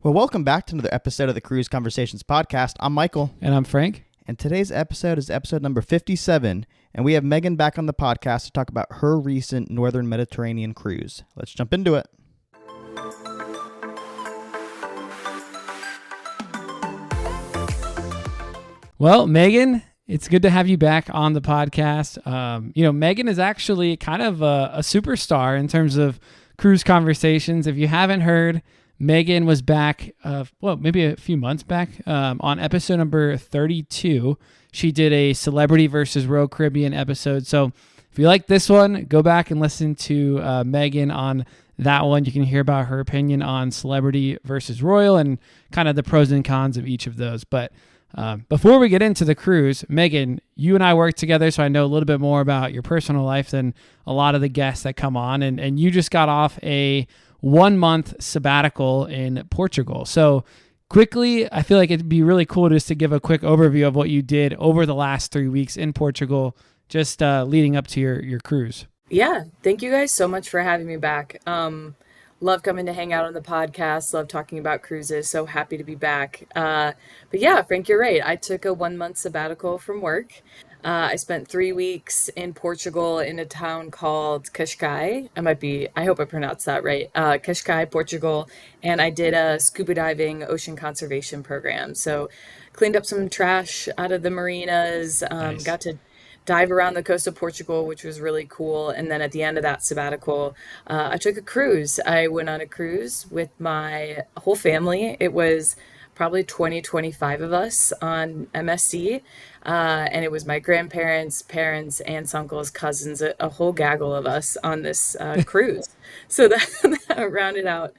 Well, welcome back to another episode of the Cruise Conversations podcast. I'm Michael. And I'm Frank. And today's episode is episode number 57. And we have Megan back on the podcast to talk about her recent Northern Mediterranean cruise. Let's jump into it. Well, Megan, it's good to have you back on the podcast. Megan is actually kind of a superstar in terms of cruise conversations. If you haven't heard, Megan was back, maybe a few months back on episode number 32. She did a Celebrity versus Royal Caribbean episode. So if you like this one, go back and listen to Megan on that one. You can hear about her opinion on Celebrity versus Royal and kind of the pros and cons of each of those. But before we get into the cruise, Megan, you and I work together, so I know a little bit more about your personal life than a lot of the guests that come on. And you just got off a 1-month sabbatical in Portugal. So quickly, I feel like it'd be really cool just to give a quick overview of what you did over the last 3 weeks in Portugal, just leading up to your cruise. Yeah, thank you guys so much for having me back. Love coming to hang out on the podcast. Love talking about cruises. So happy to be back. But yeah, Frank, you're right. I took a 1-month sabbatical from work. I spent 3 weeks in Portugal in a town called Cascais. I hope I pronounced that right. Cascais, Portugal. And I did a scuba diving ocean conservation program. So cleaned up some trash out of the marinas, Nice. got to dive around the coast of Portugal, which was really cool. And then at the end of that sabbatical, I took a cruise. I went on a cruise with my whole family. It was probably 25 of us on MSC. And it was my grandparents, parents, aunts, uncles, cousins, a whole gaggle of us on this cruise. So that rounded out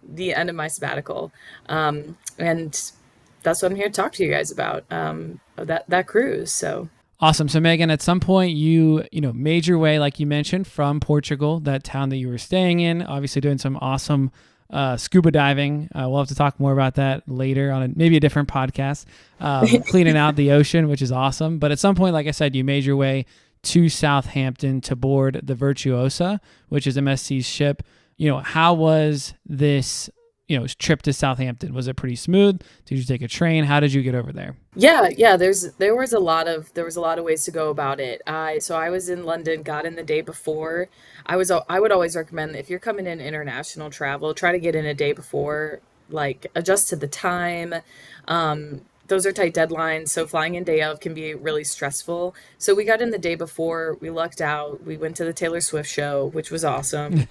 the end of my sabbatical. And that's what I'm here to talk to you guys about, that cruise. So. Awesome. So Megan, at some point you made your way, like you mentioned, from Portugal, that town that you were staying in, obviously doing some awesome scuba diving. We'll have to talk more about that later on maybe a different podcast, cleaning out the ocean, which is awesome. But at some point, like I said, you made your way to Southampton to board the Virtuosa, which is MSC's ship. How was this trip to Southampton? Was it pretty smooth? Did you take a train? How did you get over there? Yeah. There was a lot of ways to go about it. So I was in London, got in the day before. I would always recommend, if you're coming in international travel, try to get in a day before, like adjust to the time. Those are tight deadlines, so flying in day of can be really stressful. So we got in the day before, we lucked out. We went to the Taylor Swift show, which was awesome.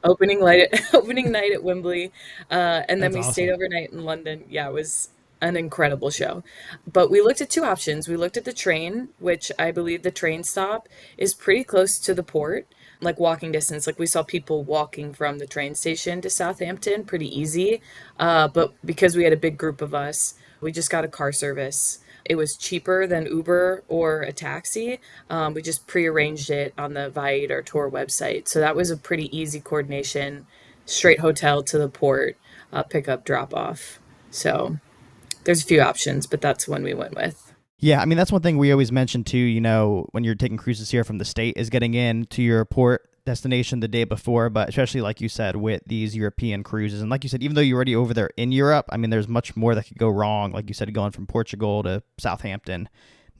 opening night at Wembley. And then That's we awesome. stayed overnight in London. Yeah, it was an incredible show. But we looked at two options. We looked at the train, which I believe the train stop is pretty close to the port, like walking distance. Like we saw people walking from the train station to Southampton, pretty easy. But because we had a big group of us, we just got a car service. It was cheaper than Uber or a taxi. We just prearranged it on the Viator tour website. So that was a pretty easy coordination, straight hotel to the port, pick up, drop off. So there's a few options, but that's one we went with. Yeah, I mean, that's one thing we always mention too, when you're taking cruises here from the state is getting in to your port destination the day before, but especially like you said with these European cruises. And like you said, even though you're already over there in Europe, I mean, there's much more that could go wrong. Like you said, going from Portugal to Southampton.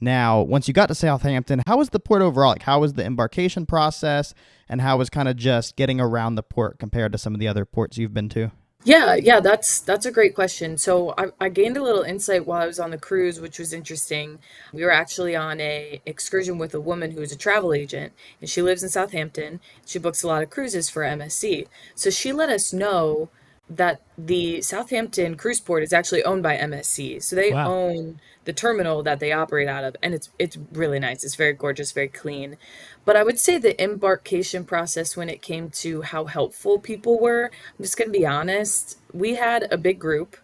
Now, once you got to Southampton, how was the port overall? Like, how was the embarkation process and how was kind of just getting around the port compared to some of the other ports you've been to? Yeah, that's a great question. So I gained a little insight while I was on the cruise, which was interesting. We were actually on a excursion with a woman who's a travel agent, and she lives in Southampton. She books a lot of cruises for MSC. So she let us know that the Southampton cruise port is actually owned by MSC. So they Wow. own the terminal that they operate out of, and it's really nice. It's very gorgeous, very clean. But I would say the embarkation process, when it came to how helpful people were, I'm just going to be honest, we had a big group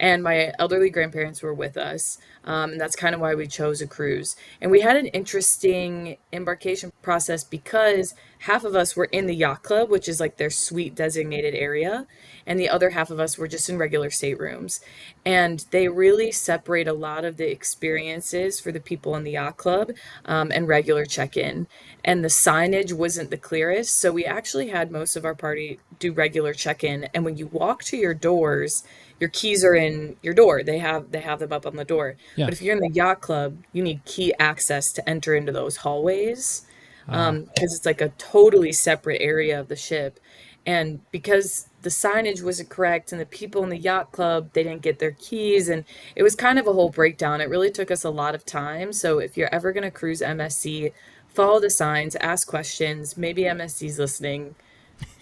and my elderly grandparents were with us. And that's kind of why we chose a cruise. And we had an interesting embarkation process because half of us were in the Yacht Club, which is like their suite designated area, and the other half of us were just in regular staterooms. And they really separate a lot of the experiences for the people in the Yacht Club and regular check in. And the signage wasn't the clearest. So we actually had most of our party do regular check in. And when you walk to your doors, your keys are in your door. They have them up on the door. Yeah. But if you're in the Yacht Club, you need key access to enter into those hallways because it's like a totally separate area of the ship. And because the signage wasn't correct and the people in the Yacht Club, they didn't get their keys, and it was kind of a whole breakdown. It really took us a lot of time. So if you're ever going to cruise MSC, follow the signs, ask questions. Maybe MSC's listening.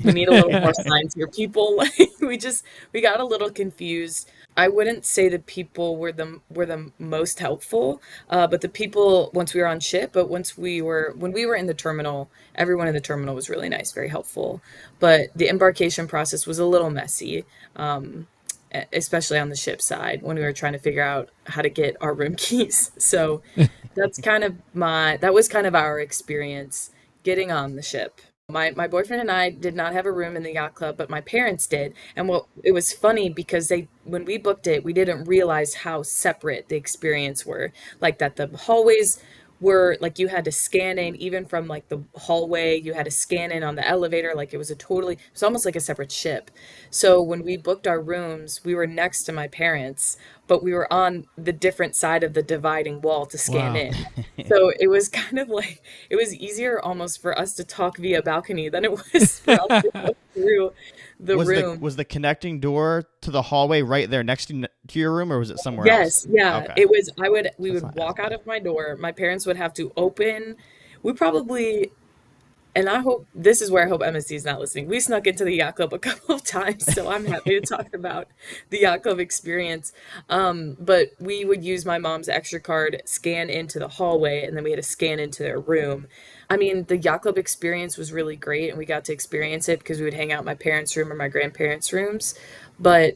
We need a little more signs here, people. Like we got a little confused. I wouldn't say the people were the most helpful, but the people once we were on ship, but when we were in the terminal, everyone in the terminal was really nice, very helpful. But the embarkation process was a little messy, especially on the ship side when we were trying to figure out how to get our room keys. So that was kind of our experience getting on the ship. My boyfriend and I did not have a room in the Yacht Club, but my parents did. And well, it was funny because when we booked it, we didn't realize how separate the experience were. Like that the hallways were like you had to scan in even from like the hallway, you had to scan in on the elevator. Like it's almost like a separate ship. So when we booked our rooms, we were next to my parents, but we were on the different side of the dividing wall to scan Wow. in. So it was kind of like it was easier almost for us to talk via balcony than it was for us to go through the Was the room. was the connecting door to the hallway right there next to your room, or was it somewhere else? Yes, yeah. Okay, It was we that's would not as walk out bad. of my door. My parents would have to open. We probably And I hope this is where I hope MSC is not listening. We snuck into the Yacht Club a couple of times, so I'm happy to talk about the Yacht Club experience. But we would use my mom's extra card, scan into the hallway, and then we had to scan into their room. I mean, the Yacht Club experience was really great, and we got to experience it because we would hang out in my parents' room or my grandparents' rooms. But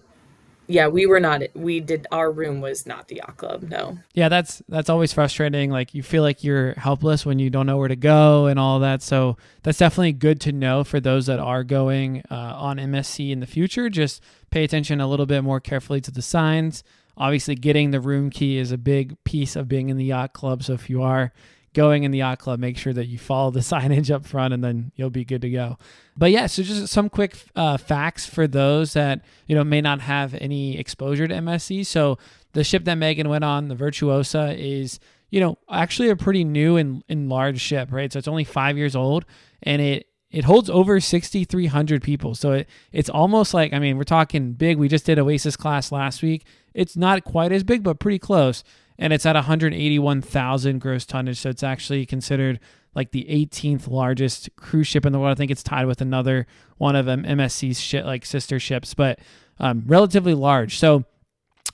yeah, our room was not the Yacht Club, no. Yeah, that's always frustrating. Like you feel like you're helpless when you don't know where to go and all that. So that's definitely good to know for those that are going on MSC in the future. Just pay attention a little bit more carefully to the signs. Obviously, getting the room key is a big piece of being in the Yacht Club. So if you are going in the Yacht Club, make sure that you follow the signage up front, and then you'll be good to go. But yeah, so just some quick facts for those that may not have any exposure to MSC. So the ship that Megan went on, the Virtuosa, is actually a pretty new and large ship, right? So it's only 5 years old, and it holds over 6,300 people. So it's almost like, I mean, we're talking big. We just did Oasis class last week. It's not quite as big, but pretty close. And it's at 181,000 gross tonnage. So it's actually considered like the 18th largest cruise ship in the world. I think it's tied with another one of MSC's like sister ships, but relatively large. So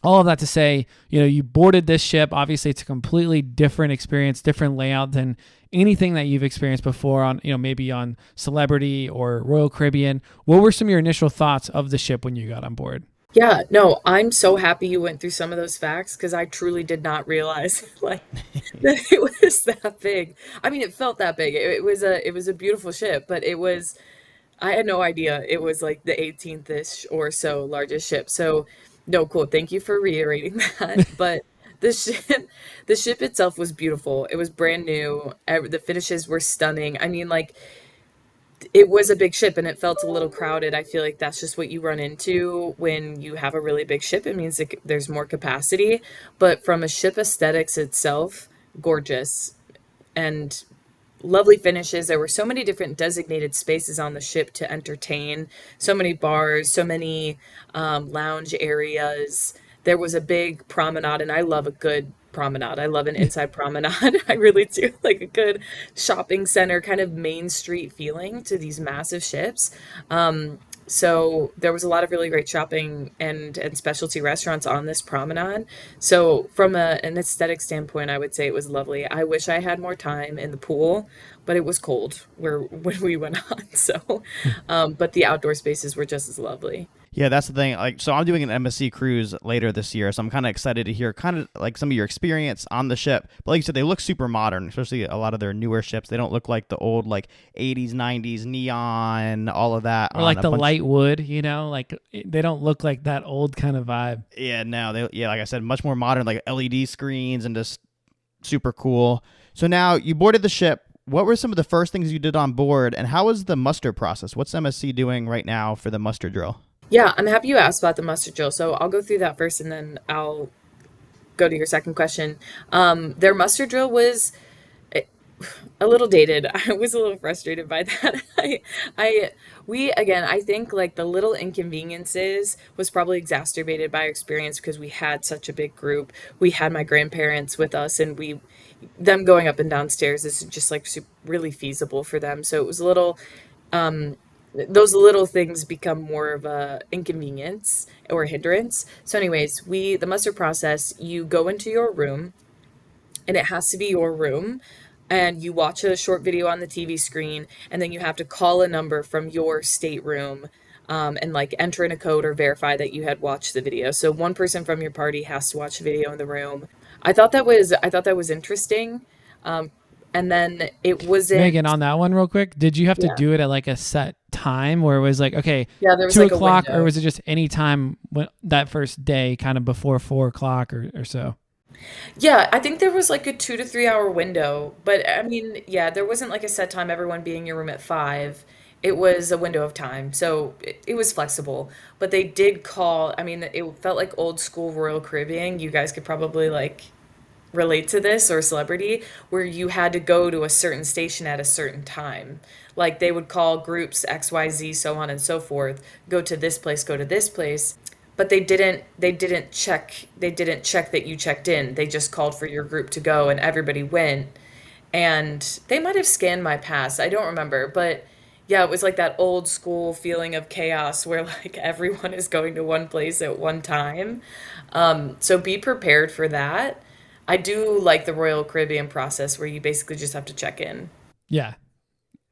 all of that to say, you boarded this ship. Obviously, it's a completely different experience, different layout than anything that you've experienced before on, maybe on Celebrity or Royal Caribbean. What were some of your initial thoughts of the ship when you got on board? Yeah, no, I'm so happy you went through some of those facts because I truly did not realize like that it was that big. I mean, it felt that big. It was a beautiful ship, but I had no idea it was like the 18th-ish or so largest ship. So, no, cool. Thank you for reiterating that. But the ship, the ship itself was beautiful. It was brand new. The finishes were stunning. I mean, like it was a big ship and it felt a little crowded. I feel like that's just what you run into when you have a really big ship. It means that there's more capacity. But from a ship aesthetics itself, gorgeous and lovely finishes. There were so many different designated spaces on the ship to entertain, so many bars, so many lounge areas. There was a big promenade, and I love a good promenade. I love an inside promenade. I really do like a good shopping center, kind of Main Street feeling to these massive ships. So there was a lot of really great shopping and specialty restaurants on this promenade. So from an aesthetic standpoint, I would say it was lovely. I wish I had more time in the pool, but it was cold when we went on. So, but the outdoor spaces were just as lovely. Yeah, that's the thing. Like, so I'm doing an MSC cruise later this year, so I'm kind of excited to hear kind of like some of your experience on the ship. But like you said, they look super modern, especially a lot of their newer ships. They don't look like the old like 80s, 90s neon, all of that. Or like the light wood, you know, like they don't look like that old kind of vibe. Yeah, no, like I said, much more modern, like LED screens and just super cool. So now you boarded the ship. What were some of the first things you did on board, and how was the muster process? What's MSC doing right now for the muster drill? Yeah, I'm happy you asked about the muster drill. So I'll go through that first and then I'll go to your second question. Their muster drill was a little dated. I was a little frustrated by that. I think like the little inconveniences was probably exacerbated by our experience because we had such a big group. We had my grandparents with us, and them going up and downstairs is just like really feasible for them. So it was a little, those little things become more of a inconvenience or a hindrance. So anyways, the muster process, you go into your room, and it has to be your room, and you watch a short video on the TV screen, and then you have to call a number from your stateroom, and like enter in a code or verify that you had watched the video. So one person from your party has to watch the video in the room. I thought that was interesting. And then it wasn't. Megan, on that one real quick, did you have to Yeah. do it at like a set time where it was like, okay, Yeah, there was 2 like a o'clock, window. or was it just any time that first day, kind of before 4 o'clock or so? Yeah, I think there was like a 2 to 3 hour window, but I mean, yeah, there wasn't like a set time, everyone being in your room at 5. It was a window of time, so it was flexible. But they did call, I mean, it felt like old school Royal Caribbean. You guys could probably like relate to this, or celebrity, where you had to go to a certain station at a certain time. Like they would call groups XYZ, so on and so forth, go to this place, go to this place. But they didn't check that you checked in. They just called for your group to go, and everybody went. And they might have scanned my pass. I don't remember, but yeah, it was like that old school feeling of chaos where like everyone is going to one place at one time. So be prepared for that. I do like the Royal Caribbean process where you basically just have to check in. Yeah.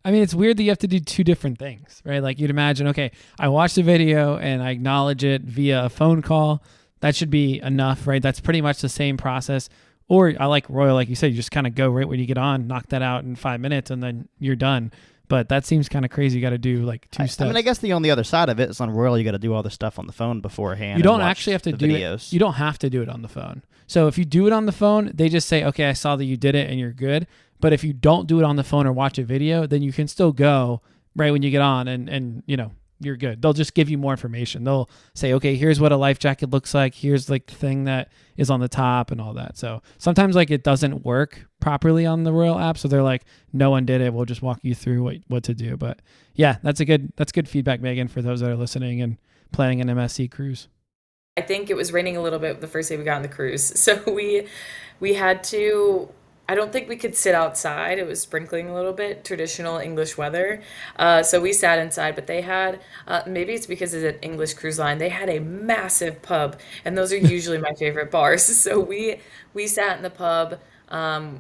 I mean, it's weird that you have to do two different things, right? Like you'd imagine, okay, I watch the video and I acknowledge it via a phone call. That should be enough, right? That's pretty much the same process. Or I like Royal, like you said, you just kind of go right when you get on, knock that out in 5 minutes, and then you're done. But that seems kind of crazy. You got to do like two steps. I mean, I guess the only other side of it is on Royal, you got to do all the stuff on the phone beforehand. You don't and watch actually have to the do videos. it. You don't have to do it on the phone. So if you do it on the phone, they just say, okay, I saw that you did it and you're good. But if you don't do it on the phone or watch a video, then you can still go right when you get on and you know, you're good. They'll just give you more information. They'll say, okay, here's what a life jacket looks like. Here's like the thing that is on the top and all that. So sometimes like it doesn't work properly on the Royal app. So they're like, no one did it. We'll just walk you through what to do. But yeah, that's good feedback, Megan, for those that are listening and planning an MSC cruise. I think it was raining a little bit the first day we got on the cruise. So we had to, I don't think we could sit outside. It was sprinkling a little bit, traditional English weather. So we sat inside, but they had, maybe it's because it's an English cruise line, they had a massive pub, and those are usually my favorite bars. So we sat in the pub,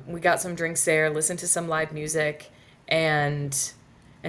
we got some drinks there, listened to some live music, and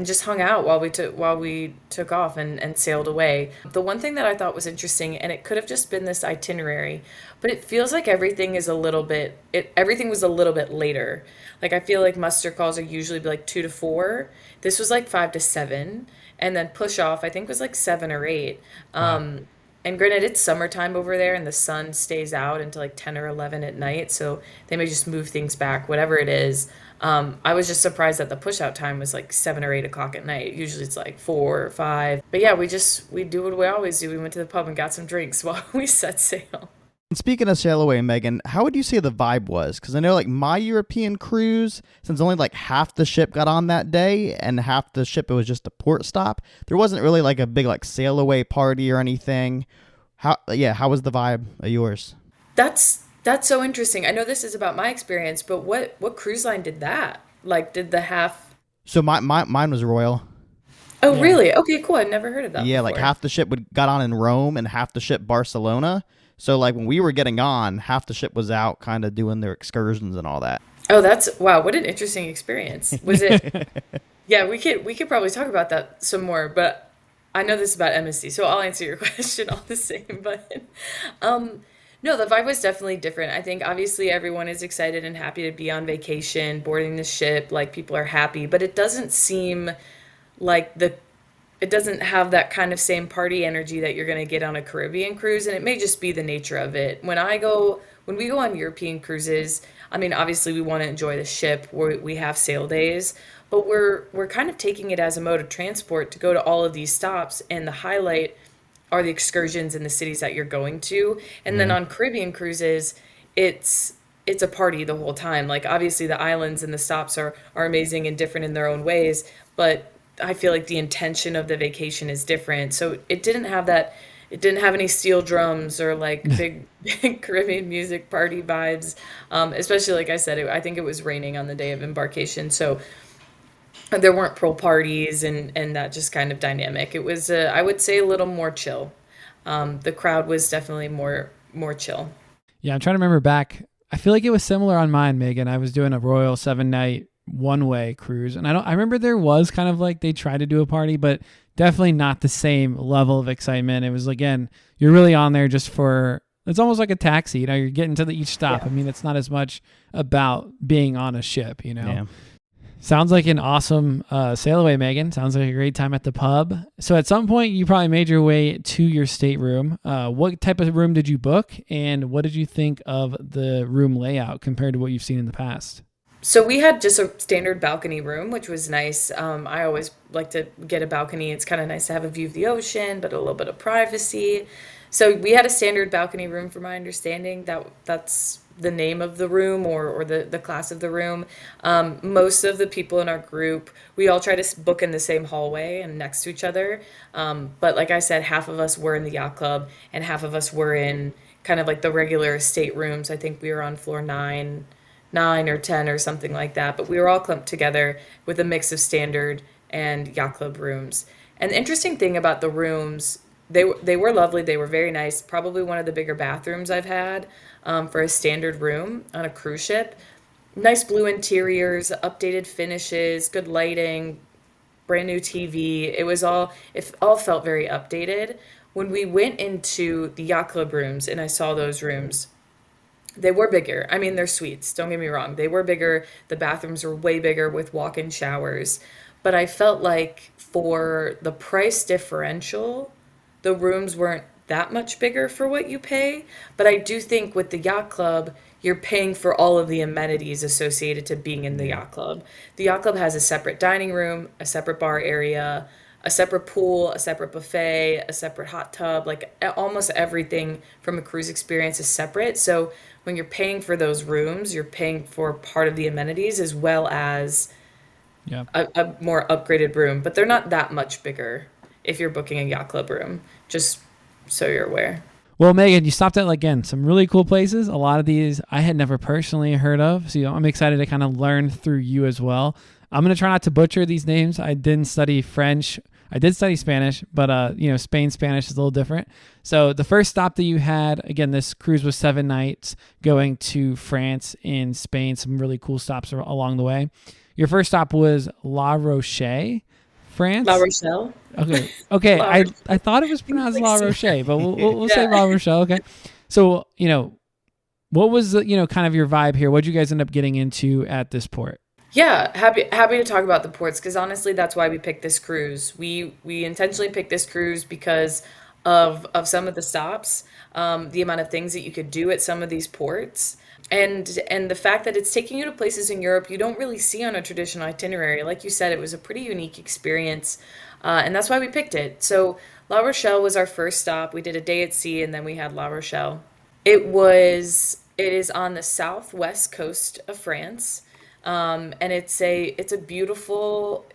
just hung out while we took off and sailed away. The one thing that I thought was interesting, and it could have just been this itinerary, but it feels like everything was a little bit later. Like I feel like muster calls are usually like 2 to 4. This was like 5 to 7, and then push off I think was like 7 or 8. Wow. And granted, it's summertime over there, and the sun stays out until like 10 or 11 at night, so they may just move things back, whatever it is. I was just surprised that the push out time was like 7 or 8 o'clock at night. Usually it's like 4 or 5. But yeah, we do what we always do. We went to the pub and got some drinks while we set sail. And speaking of sail away, Megan, how would you say the vibe was? Because I know like my European cruise, since only like half the ship got on that day and half the ship it was just a port stop, there wasn't really like a big like sail away party or anything. How was the vibe of yours? That's so interesting. I know this is about my experience, but what cruise line did that? Like, did the half? So mine was Royal. Oh, Yeah. really? Okay, cool. I've never heard of that Yeah, like before. half the ship got on in Rome and half the ship Barcelona. So like when we were getting on, half the ship was out kind of doing their excursions and all that. Oh, that's wow. What an interesting experience. Was it? Yeah, we could probably talk about that some more, but I know this about MSC, so I'll answer your question all the same. But um, no, the vibe was definitely different. I think obviously everyone is excited and happy to be on vacation, boarding the ship, like people are happy, but it doesn't seem like it doesn't have that kind of same party energy that you're going to get on a Caribbean cruise, and it may just be the nature of it. When we go on European cruises, I mean, obviously we want to enjoy the ship. We have sail days, but we're kind of taking it as a mode of transport to go to all of these stops, and the highlight are the excursions in the cities that you're going to. And then Yeah. on Caribbean cruises, it's it's a party the whole time. Like obviously the islands and the stops are amazing and different in their own ways, but I feel like the intention of the vacation is different. So it didn't have any steel drums or like big, big Caribbean music party vibes. Especially like I said, I think it was raining on the day of embarkation. So there weren't pro parties and that just kind of dynamic. It was, I would say, a little more chill. The crowd was definitely more chill. Yeah, I'm trying to remember back. I feel like it was similar on mine, Megan. I was doing a Royal 7 night one way cruise, and I remember there was kind of like they tried to do a party, but definitely not the same level of excitement. It was again, you're really on there just for it's almost like a taxi. You're getting to each stop. Yeah. I mean, it's not as much about being on a ship. Yeah. Sounds like an awesome sail away, Megan. Sounds like a great time at the pub. So at some point, you probably made your way to your stateroom. What type of room did you book, and what did you think of the room layout compared to what you've seen in the past? So we had just a standard balcony room, which was nice. I always like to get a balcony. It's kind of nice to have a view of the ocean, but a little bit of privacy. So we had a standard balcony room, from my understanding. That's the name of the room or the class of the room. Most of the people in our group, we all try to book in the same hallway and next to each other. But like I said, half of us were in the yacht club and half of us were in kind of like the regular staterooms. I think we were on floor nine or 10 or something like that. But we were all clumped together with a mix of standard and yacht club rooms. And the interesting thing about the rooms, they were lovely. They were very nice. Probably one of the bigger bathrooms I've had for a standard room on a cruise ship. Nice blue interiors, updated finishes, good lighting, brand new TV. It all felt very updated. When we went into the yacht club rooms and I saw those rooms, they were bigger. I mean, they're suites, don't get me wrong. They were bigger. The bathrooms were way bigger with walk in showers. But I felt like for the price differential, the rooms weren't that much bigger for what you pay. But I do think with the yacht club, you're paying for all of the amenities associated to being in the yacht club. The yacht club has a separate dining room, a separate bar area, a separate pool, a separate buffet, a separate hot tub. Like almost everything from a cruise experience is separate. So when you're paying for those rooms, you're paying for part of the amenities as well as Yeah. a more upgraded room. But they're not that much bigger if you're booking a yacht club room, just so you're aware. Well, Megan, you stopped at again some really cool places. A lot of these I had never personally heard of, so I'm excited to kind of learn through you as well. I'm gonna try not to butcher these names. I didn't study French. I did study Spanish, but Spain Spanish is a little different. So the first stop that you had, again, this cruise was 7 nights, going to France and Spain. Some really cool stops along the way. Your first stop was La Roche, La France. Rochelle? Okay. La I thought it was pronounced La Roche, but we'll say Yeah. La Rochelle. Okay. So what was kind of your vibe here? What did you guys end up getting into at this port? Yeah, happy to talk about the ports because honestly, that's why we picked this cruise. We intentionally picked this cruise because of some of the stops, the amount of things that you could do at some of these ports, and the fact that it's taking you to places in Europe you don't really see on a traditional itinerary. Like you said, it was a pretty unique experience, and that's why we picked it. So La Rochelle was our first stop. We did a day at sea, and then we had La Rochelle. It is on the southwest coast of France. And it's a beautiful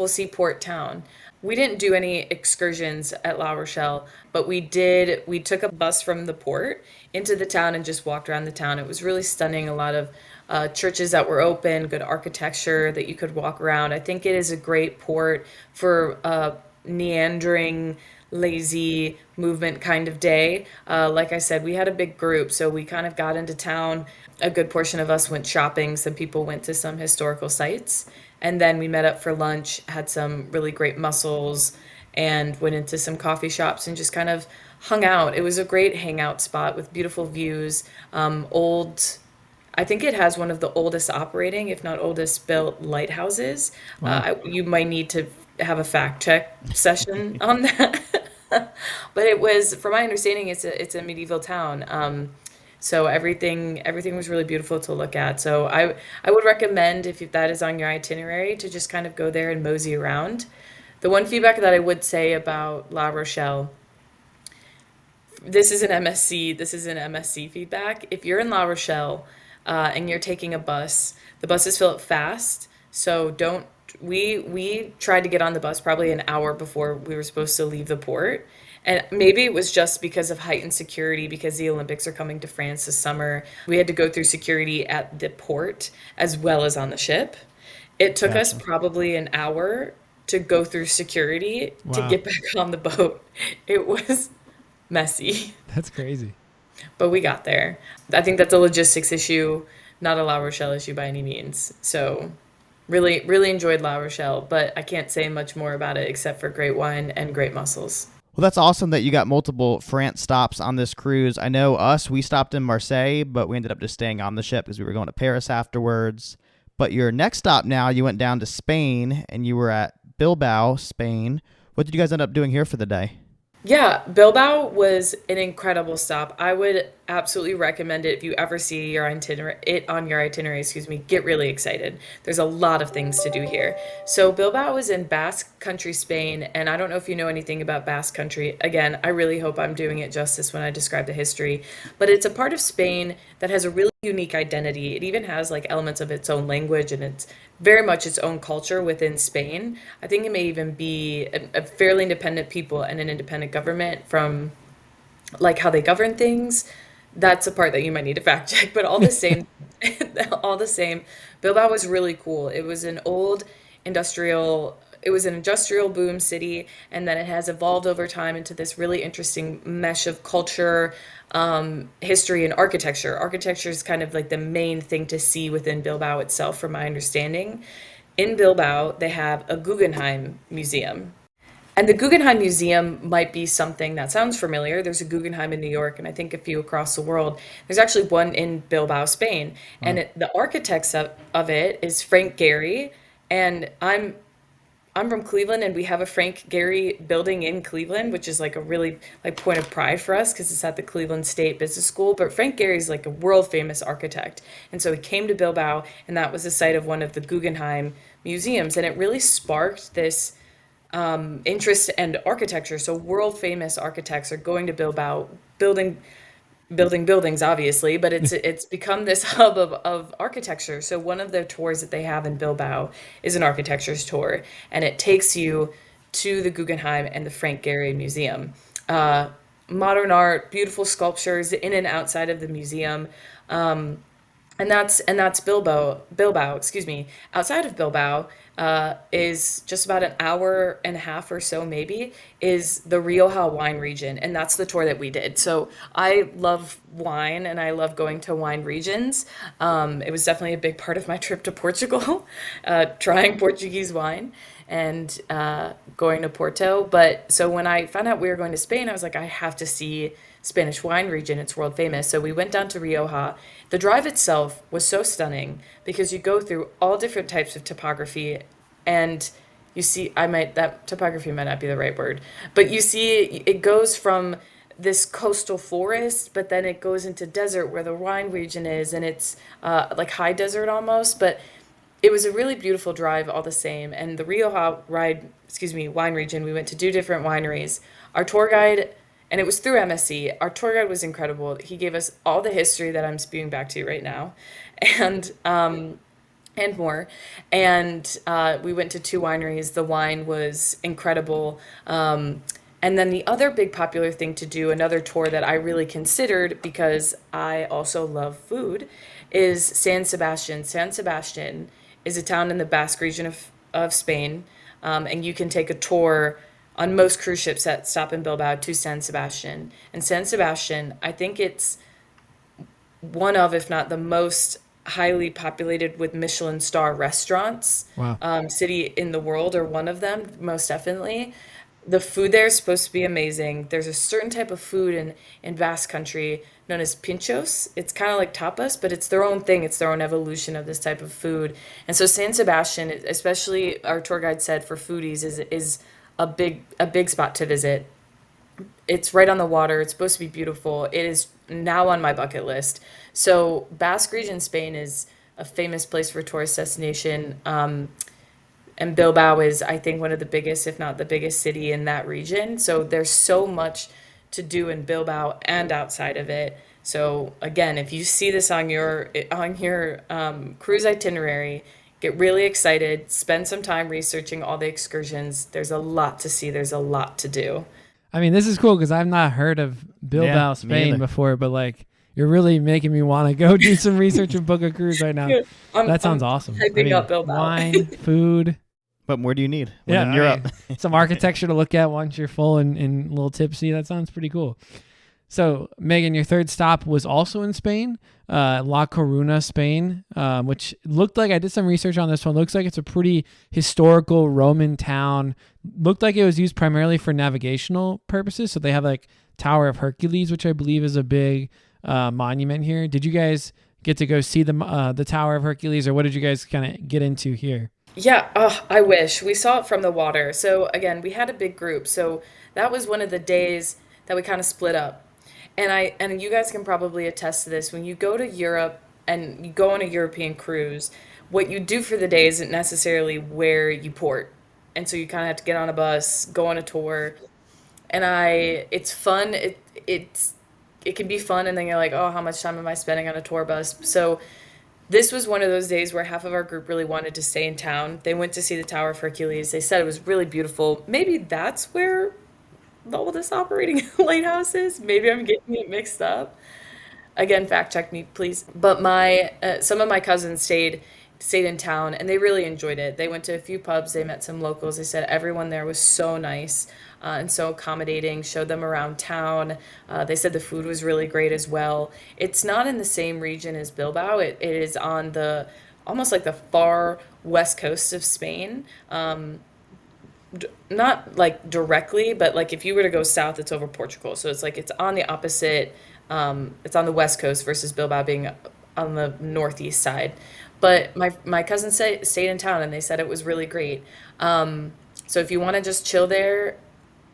seaport town. We didn't do any excursions at La Rochelle, but we took a bus from the port into the town and just walked around the town. It was really stunning. A lot of churches that were open, good architecture that you could walk around. I think it is a great port for meandering, lazy movement kind of day. Like I said, we had a big group, so we kind of got into town. A good portion of us went shopping. Some people went to some historical sites. And then we met up for lunch, had some really great mussels and went into some coffee shops and just kind of hung out. It was a great hangout spot with beautiful views. Old, I think it has one of the oldest operating, if not oldest built lighthouses. Wow. You might need to have a fact check session on that. But it was, from my understanding, it's a medieval town. So everything was really beautiful to look at. So I would recommend, if that is on your itinerary, to just kind of go there and mosey around. The one feedback that I would say about La Rochelle, this is an MSC feedback. If you're in La Rochelle and you're taking a bus, the buses fill up fast. So don't we tried to get on the bus probably an hour before we were supposed to leave the port. And maybe it was just because of heightened security because the Olympics are coming to France this summer. We had to go through security at the port as well as on the ship. It took us Gotcha. probably an hour to go through security to Wow. get back on the boat. It was messy, That's crazy. but we got there. I think that's a logistics issue, not a La Rochelle issue by any means. So really enjoyed La Rochelle, but I can't say much more about it except for great wine and great mussels. Well, that's awesome that you got multiple France stops on this cruise. I know we stopped in Marseille, but we ended up just staying on the ship because we were going to Paris afterwards. But your next stop now, you went down to Spain and you were at Bilbao, Spain. What did you guys end up doing here for the day? Yeah, Bilbao was an incredible stop. I would absolutely recommend it if you ever see your itinerary, excuse me, get really excited. There's a lot of things to do here. So Bilbao is in Basque Country, Spain, and I don't know if you know anything about Basque Country. Again, I really hope I'm doing it justice when I describe the history, but it's a part of Spain that has a really unique identity. It even has like elements of its own language and it's very much its own culture within Spain. I think it may even be a fairly independent people and an independent government from like how they govern things. That's a part that you might need to fact check, but all the same, all the same, Bilbao was really cool. It was an industrial boom city, and then it has evolved over time into this really interesting mesh of culture, history, and architecture. Architecture is kind of like the main thing to see within Bilbao itself, from my understanding. In Bilbao, they have a Guggenheim Museum. And the Guggenheim Museum might be something that sounds familiar. There's a Guggenheim in New York, and I think a few across the world. There's actually one in Bilbao, Spain. And Wow. the architects of it is Frank Gehry. And I'm from Cleveland, and we have a Frank Gehry building in Cleveland, which is like a really like point of pride for us because it's at the Cleveland State Business School. But Frank Gehry is like a world famous architect, and so he came to Bilbao, and that was the site of one of the Guggenheim museums, and it really sparked this interest and architecture. So world famous architects are going to Bilbao, building buildings, obviously, but it's become this hub of architecture. So one of the tours that they have in Bilbao is an architecture's tour, and it takes you to the Guggenheim and the Frank Gehry Museum. Uh, Modern art, beautiful sculptures in and outside of the museum. And that's Bilbao, excuse me. Outside of Bilbao, is just about an hour and a half or so, maybe, is the Rioja wine region, and that's the tour that we did. So I love wine, and I love going to wine regions. It was definitely a big part of my trip to Portugal, trying Portuguese wine and going to Porto. But so when I found out we were going to Spain, I was like, I have to see Spanish wine region. It's world famous. So we went down to Rioja. The drive itself was so stunning because you go through all different types of topography and you see, that topography might not be the right word, but you see it goes from this coastal forest, but then it goes into desert where the wine region is, and it's like high desert almost, but it was a really beautiful drive all the same. And the wine region, we went to two different wineries. Our tour guide, and it was through MSC, our tour guide was incredible. He gave us all the history that I'm spewing back to you right now. And and more. And we went to two wineries. The wine was incredible. And then the other big popular thing to do, another tour that I really considered because I also love food, is San Sebastian. San Sebastian is a town in the Basque region of Spain, and you can take a tour on most cruise ships that stop in Bilbao to San Sebastian. And San Sebastian, I think it's one of, if not the most highly populated with Michelin star restaurants Wow. city in the world, or one of them, most definitely. The food there is supposed to be amazing. There's a certain type of food in Basque Country known as pinchos. It's kind of like tapas, but it's their own thing. It's their own evolution of this type of food. And so San Sebastian, especially our tour guide said for foodies, is a big spot to visit. It's right on the water. It's supposed to be beautiful. It is now on my bucket list. So Basque region Spain is a famous place for a tourist destination. And Bilbao is, I think, one of the biggest, if not the biggest city in that region. So there's so much to do in Bilbao and outside of it. So again, if you see this on your cruise itinerary, get really excited, spend some time researching all the excursions. There's a lot to see. There's a lot to do. I mean, this is cool because I've not heard of Bilbao, Yeah, me Spain either. before, but like you're really making me want to go do some research and book a cruise right now. That sounds I'm awesome. I hyping mean, up Bilbao. wine, food. What more do you need when Yeah, in I Europe? mean, some architecture to look at once you're full and a little tipsy. That sounds pretty cool. So, Megan, your third stop was also in Spain, La Coruna, Spain, which looked like I did some research on this one. Looks like it's a pretty historical Roman town. Looked like it was used primarily for navigational purposes. So they have like Tower of Hercules, which I believe is a big monument here. Did you guys get to go see the Tower of Hercules, or what did you guys kind of get into here? Yeah, oh, I wish. We saw it from the water. So again, we had a big group. So that was one of the days that we kind of split up. And you guys can probably attest to this. When you go to Europe and you go on a European cruise, what you do for the day isn't necessarily where you port. And so you kind of have to get on a bus, go on a tour. It's fun. It can be fun, and then you're like, oh, how much time am I spending on a tour bus? So this was one of those days where half of our group really wanted to stay in town. They went to see the Tower of Hercules. They said it was really beautiful. Maybe that's where the oldest operating lighthouse is. Maybe I'm getting it mixed up. Again, fact check me, please. But my some of my cousins stayed in town, and they really enjoyed it. They went to a few pubs. They met some locals. They said everyone there was so nice and so accommodating. Showed them around town. They said the food was really great as well. It's not in the same region as Bilbao. It is on the almost like the far west coast of Spain. Not like directly, but like if you were to go south, it's over Portugal. So it's like it's on the opposite. It's on the west coast versus Bilbao being on the northeast side. But my cousins stayed in town, and they said it was really great. So if you want to just chill there,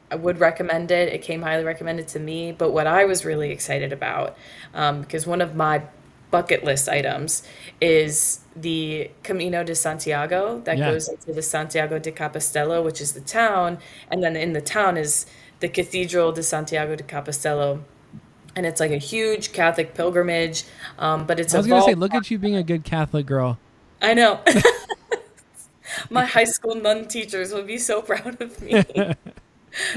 I would recommend it. It came highly recommended to me. But what I was really excited about, because one of my bucket list items is the Camino de Santiago that Yeah. goes into the Santiago de Compostela, which is the town. And then in the town is the Cathedral de Santiago de Compostela. And it's like a huge Catholic pilgrimage, but it's I was gonna say, evolved. look at you being a good Catholic girl. I know. My high school nun teachers would be so proud of me.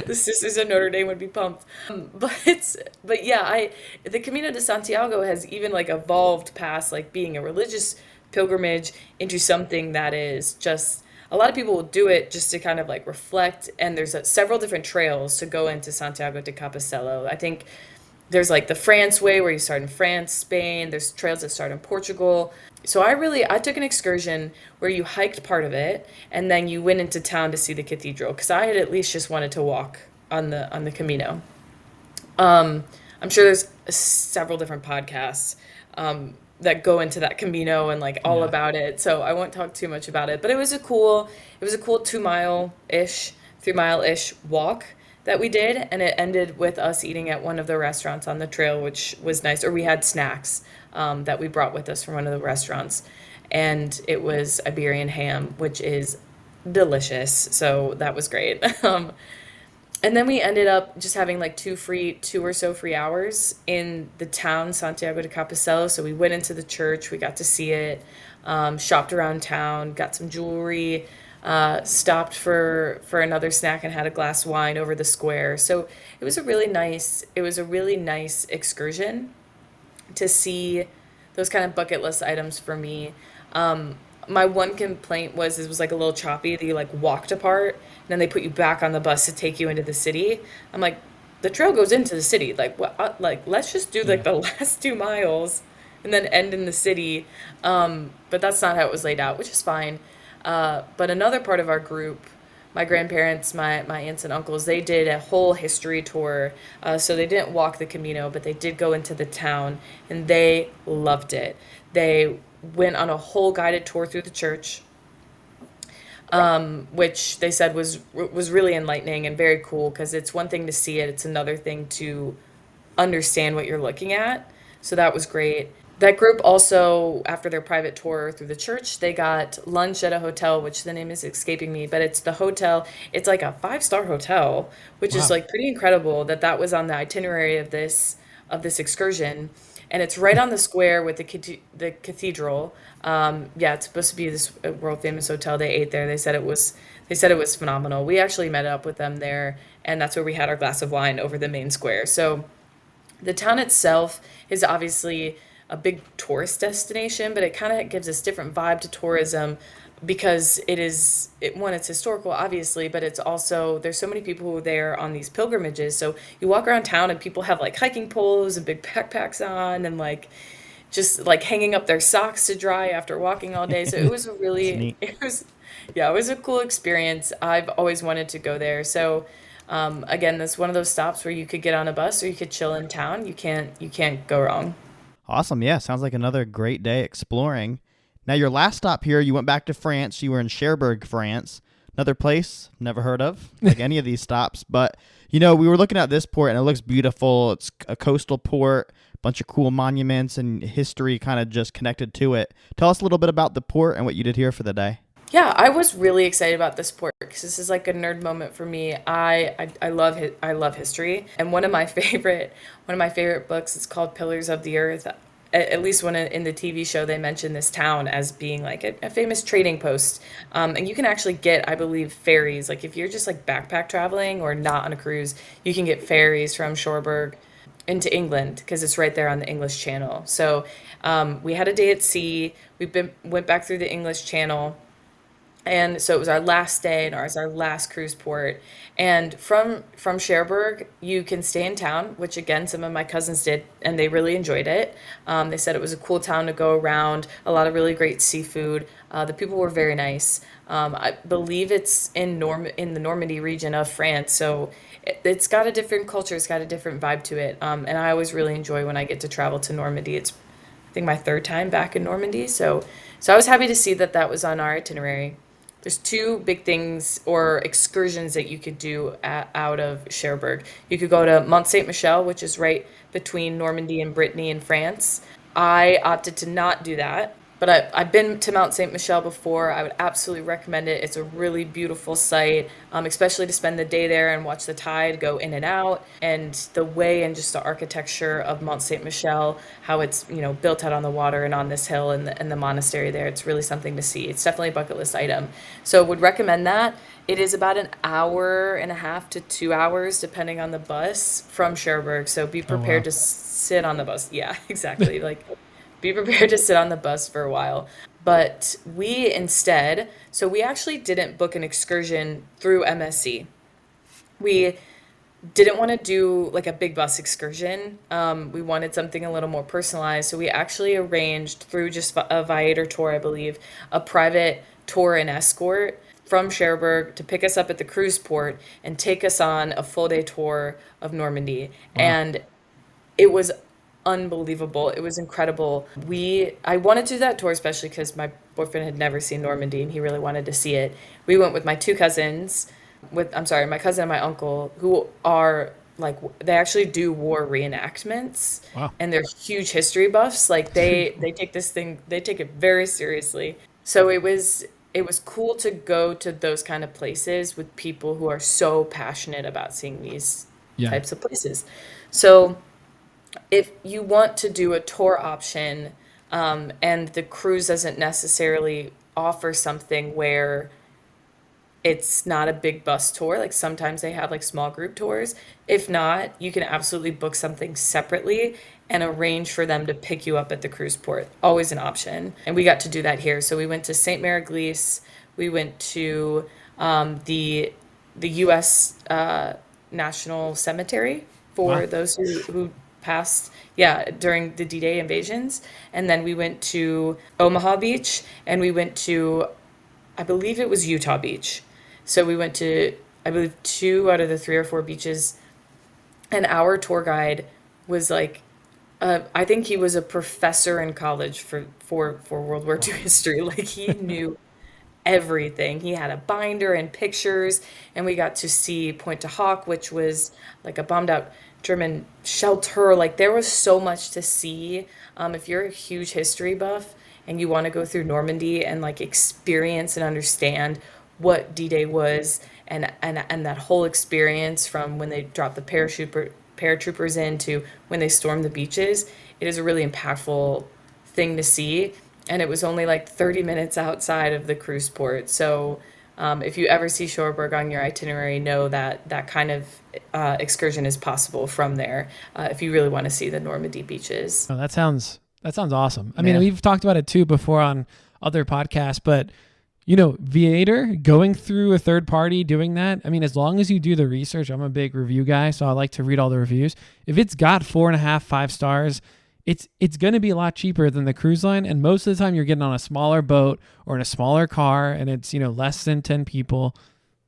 The Sisters of Notre Dame would be pumped. But yeah, the Camino de Santiago has even like evolved past like being a religious pilgrimage into something that is just a lot of people will do it just to kind of like reflect. And there's several different trails to go into Santiago de Compostela. I think there's like the France way where you start in France, Spain. There's trails that start in Portugal. So I took an excursion where you hiked part of it and then you went into town to see the cathedral because I had at least just wanted to walk on the Camino. I'm sure there's several different podcasts that go into that Camino and like all Yeah. about it. So I won't talk too much about it, but it was a cool 2 mile ish, 3 mile ish walk that we did, and it ended with us eating at one of the restaurants on the trail, which was nice. Or we had snacks that we brought with us from one of the restaurants, and it was Iberian ham, which is delicious. So that was great. And then we ended up just having like 2 or so free hours in the town, Santiago de Compostela. So we went into the church, we got to see it, shopped around town, got some jewelry, stopped for another snack and had a glass of wine over the square. So it was a really nice excursion to see those kind of bucket list items for me. My one complaint was it was like a little choppy that you like walked apart and then they put you back on the bus to take you into the city. I'm like, the trail goes into the city. Like what? Like let's just do like Yeah. the last 2 miles and then end in the city. But that's not how it was laid out, which is fine. But another part of our group my grandparents, my aunts and uncles, they did a whole history tour. So they didn't walk the Camino, but they did go into the town, and they loved it. They went on a whole guided tour through the church, which they said was really enlightening and very cool, because it's one thing to see it, it's another thing to understand what you're looking at. So that was great. That group also, after their private tour through the church, they got lunch at a hotel, which the name is escaping me, but it's the hotel. It's like a five-star hotel, which is Wow. like pretty incredible that that was on the itinerary of this excursion. And it's right on the square with the cathedral. Yeah, it's supposed to be this world famous hotel. They ate there. They said it was phenomenal. We actually met up with them there, and that's where we had our glass of wine over the main square. So the town itself is obviously a big tourist destination, but it kind of gives this different vibe to tourism, because one, it's historical, obviously, but it's also, there's so many people who are there on these pilgrimages. So you walk around town and people have like hiking polos and big backpacks on, and like just like hanging up their socks to dry after walking all day. So it was a That's really, neat. it was, yeah, it was a cool experience. I've always wanted to go there. So again, that's one of those stops where you could get on a bus or you could chill in town. You can't go wrong. Awesome. Yeah, sounds like another great day exploring. Now, your last stop here, you went back to France. You were in Cherbourg, France. Another place never heard of, like any of these stops. But, we were looking at this port, and it looks beautiful. It's a coastal port, bunch of cool monuments and history kind of just connected to it. Tell us a little bit about the port and what you did here for the day. Yeah, I was really excited about this sport because this is like a nerd moment for me. I love history, and one of my favorite books is called Pillars of the Earth. At least when in the TV show they mention this town as being like a famous trading post, and you can actually get, I believe, ferries. Like if you're just like backpack traveling or not on a cruise, you can get ferries from Cherbourg into England because it's right there on the English Channel. So we had a day at sea. Went back through the English Channel, and so it was our last day and ours, our last cruise port. And from Cherbourg, you can stay in town, which again some of my cousins did, and they really enjoyed it. They said it was a cool town to go around, a lot of really great seafood. The people were very nice. I believe it's in the Normandy region of France, so it's got a different culture, it's got a different vibe to it. And I always really enjoy when I get to travel to Normandy. It's, I think, my third time back in Normandy, so I was happy to see that that was on our itinerary. There's two big things or excursions that you could do out of Cherbourg. You could go to Mont Saint Michel, which is right between Normandy and Brittany in France. I opted to not do that, but I've been to Mount Saint Michel before. I would absolutely recommend it. It's a really beautiful site, especially to spend the day there and watch the tide go in and out. And the way and just the architecture of Mont Saint Michel, how it's built out on the water and on this hill, and the monastery there. It's really something to see. It's definitely a bucket list item. So would recommend that. It is about an hour and a half to 2 hours, depending on the bus from Cherbourg. So be Oh, prepared wow. to sit on the bus. Yeah, exactly. Like be prepared to sit on the bus for a while. But we actually didn't book an excursion through MSC. We didn't want to do like a big bus excursion. We wanted something a little more personalized. So we actually arranged through just a Viator tour, I believe, a private tour and escort from Cherbourg to pick us up at the cruise port and take us on a full day tour of Normandy. Wow. And it was unbelievable. It was incredible. I wanted to do that tour especially because my boyfriend had never seen Normandy and he really wanted to see it. We went with my two cousins, my cousin and my uncle, who are like, they actually do war reenactments, Wow. and they're huge history buffs. Like they take it very seriously. So it was cool to go to those kind of places with people who are so passionate about seeing these Yeah. types of places. So if you want to do a tour option, and the cruise doesn't necessarily offer something where it's not a big bus tour, like sometimes they have like small group tours. If not, you can absolutely book something separately and arrange for them to pick you up at the cruise port. Always an option. And we got to do that here. So we went to St. Mary-Glise. We went to the U.S. National Cemetery Wow. for those who passed, yeah, during the D-Day invasions. And then we went to Omaha Beach, and we went to, I believe it was Utah Beach. So we went to, I believe, 2 out of the 3 or 4 beaches, and our tour guide was like, I think he was a professor in college for World War II history. Like he knew everything. He had a binder and pictures, and we got to see Point de Hoc, which was like a bombed out German shelter. Like there was so much to see. If you're a huge history buff and you want to go through Normandy and like experience and understand what D-Day was, and that whole experience from when they dropped the paratroopers in to when they stormed the beaches, it is a really impactful thing to see. And it was only like 30 minutes outside of the cruise port. So if you ever see Cherbourg on your itinerary, know that that kind of excursion is possible from there if you really want to see the Normandy beaches. Oh, that sounds awesome. I Yeah. mean, we've talked about it too before on other podcasts, but you know, Viator, going through a third party doing that, I mean, as long as you do the research, I'm a big review guy, so I like to read all the reviews. If it's got 4.5, 5 stars, it's going to be a lot cheaper than the cruise line. And most of the time you're getting on a smaller boat or in a smaller car, and it's, you know, less than 10 people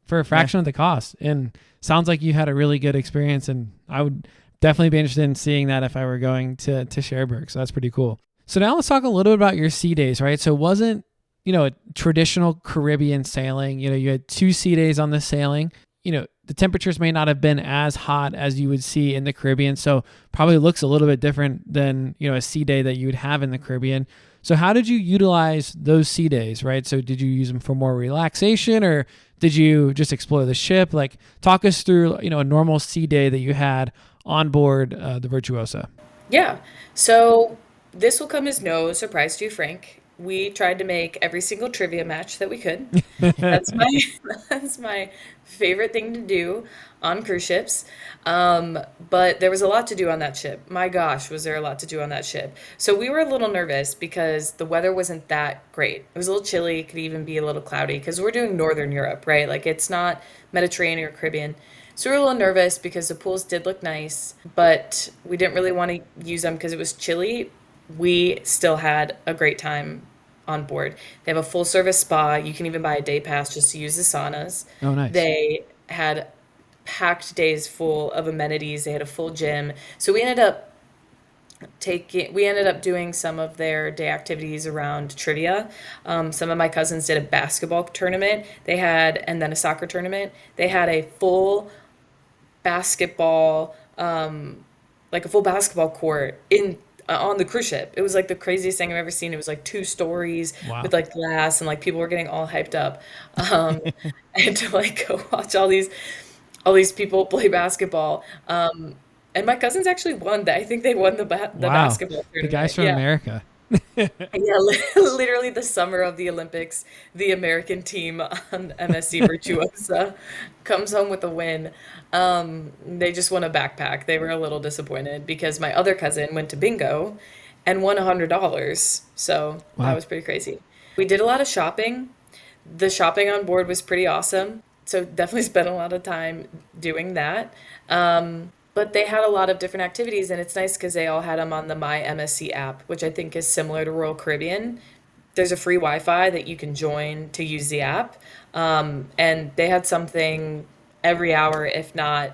for a fraction of the cost. And sounds like you had a really good experience, and I would definitely be interested in seeing that if I were going to Cherbourg. So that's pretty cool. So now let's talk a little bit about your sea days, right? So it wasn't, you know, a traditional Caribbean sailing. You know, you had 2 sea days on the sailing. You know, the temperatures may not have been as hot as you would see in the Caribbean. So probably looks a little bit different than, you know, a sea day that you would have in the Caribbean. So how did you utilize those sea days, right? So did you use them for more relaxation, or did you just explore the ship? Like, talk us through, you know, a normal sea day that you had on board the Virtuosa. Yeah. So this will come as no surprise to you, Frank. We tried to make every single trivia match that we could. That's my that's my favorite thing to do on cruise ships. But there was a lot to do on that ship. My gosh, was there a lot to do on that ship. So we were a little nervous because the weather wasn't that great. It was a little chilly, could even be a little cloudy because we're doing Northern Europe, right? Like it's not Mediterranean or Caribbean. So we were a little nervous because the pools did look nice, but we didn't really want to use them because it was chilly. We still had a great time on board. They have a full service spa. You can even buy a day pass just to use the saunas. Oh, nice. They had packed days full of amenities. They had a full gym. So we ended up doing some of their day activities around trivia. Some of my cousins did a basketball tournament. And then a soccer tournament. They had a full basketball, like a full basketball court in on the cruise ship. It was like the craziest thing I've ever seen. It was like 2 stories Wow. with like glass, and like people were getting all hyped up. Um, and to like go watch all these people play basketball. And my cousins actually won that. I think they won the Wow. basketball The guys tournament. from Yeah. America. Yeah, literally the summer of the Olympics, the American team on MSC Virtuosa comes home with a win. They just won a backpack. They were a little disappointed because my other cousin went to bingo and won $100. So that Wow. was pretty crazy. We did a lot of shopping. The shopping on board was pretty awesome. So definitely spent a lot of time doing that. But they had a lot of different activities, and it's nice because they all had them on the My MSC app, which I think is similar to Royal Caribbean. There's a free Wi-Fi that you can join to use the app, and they had something every hour, if not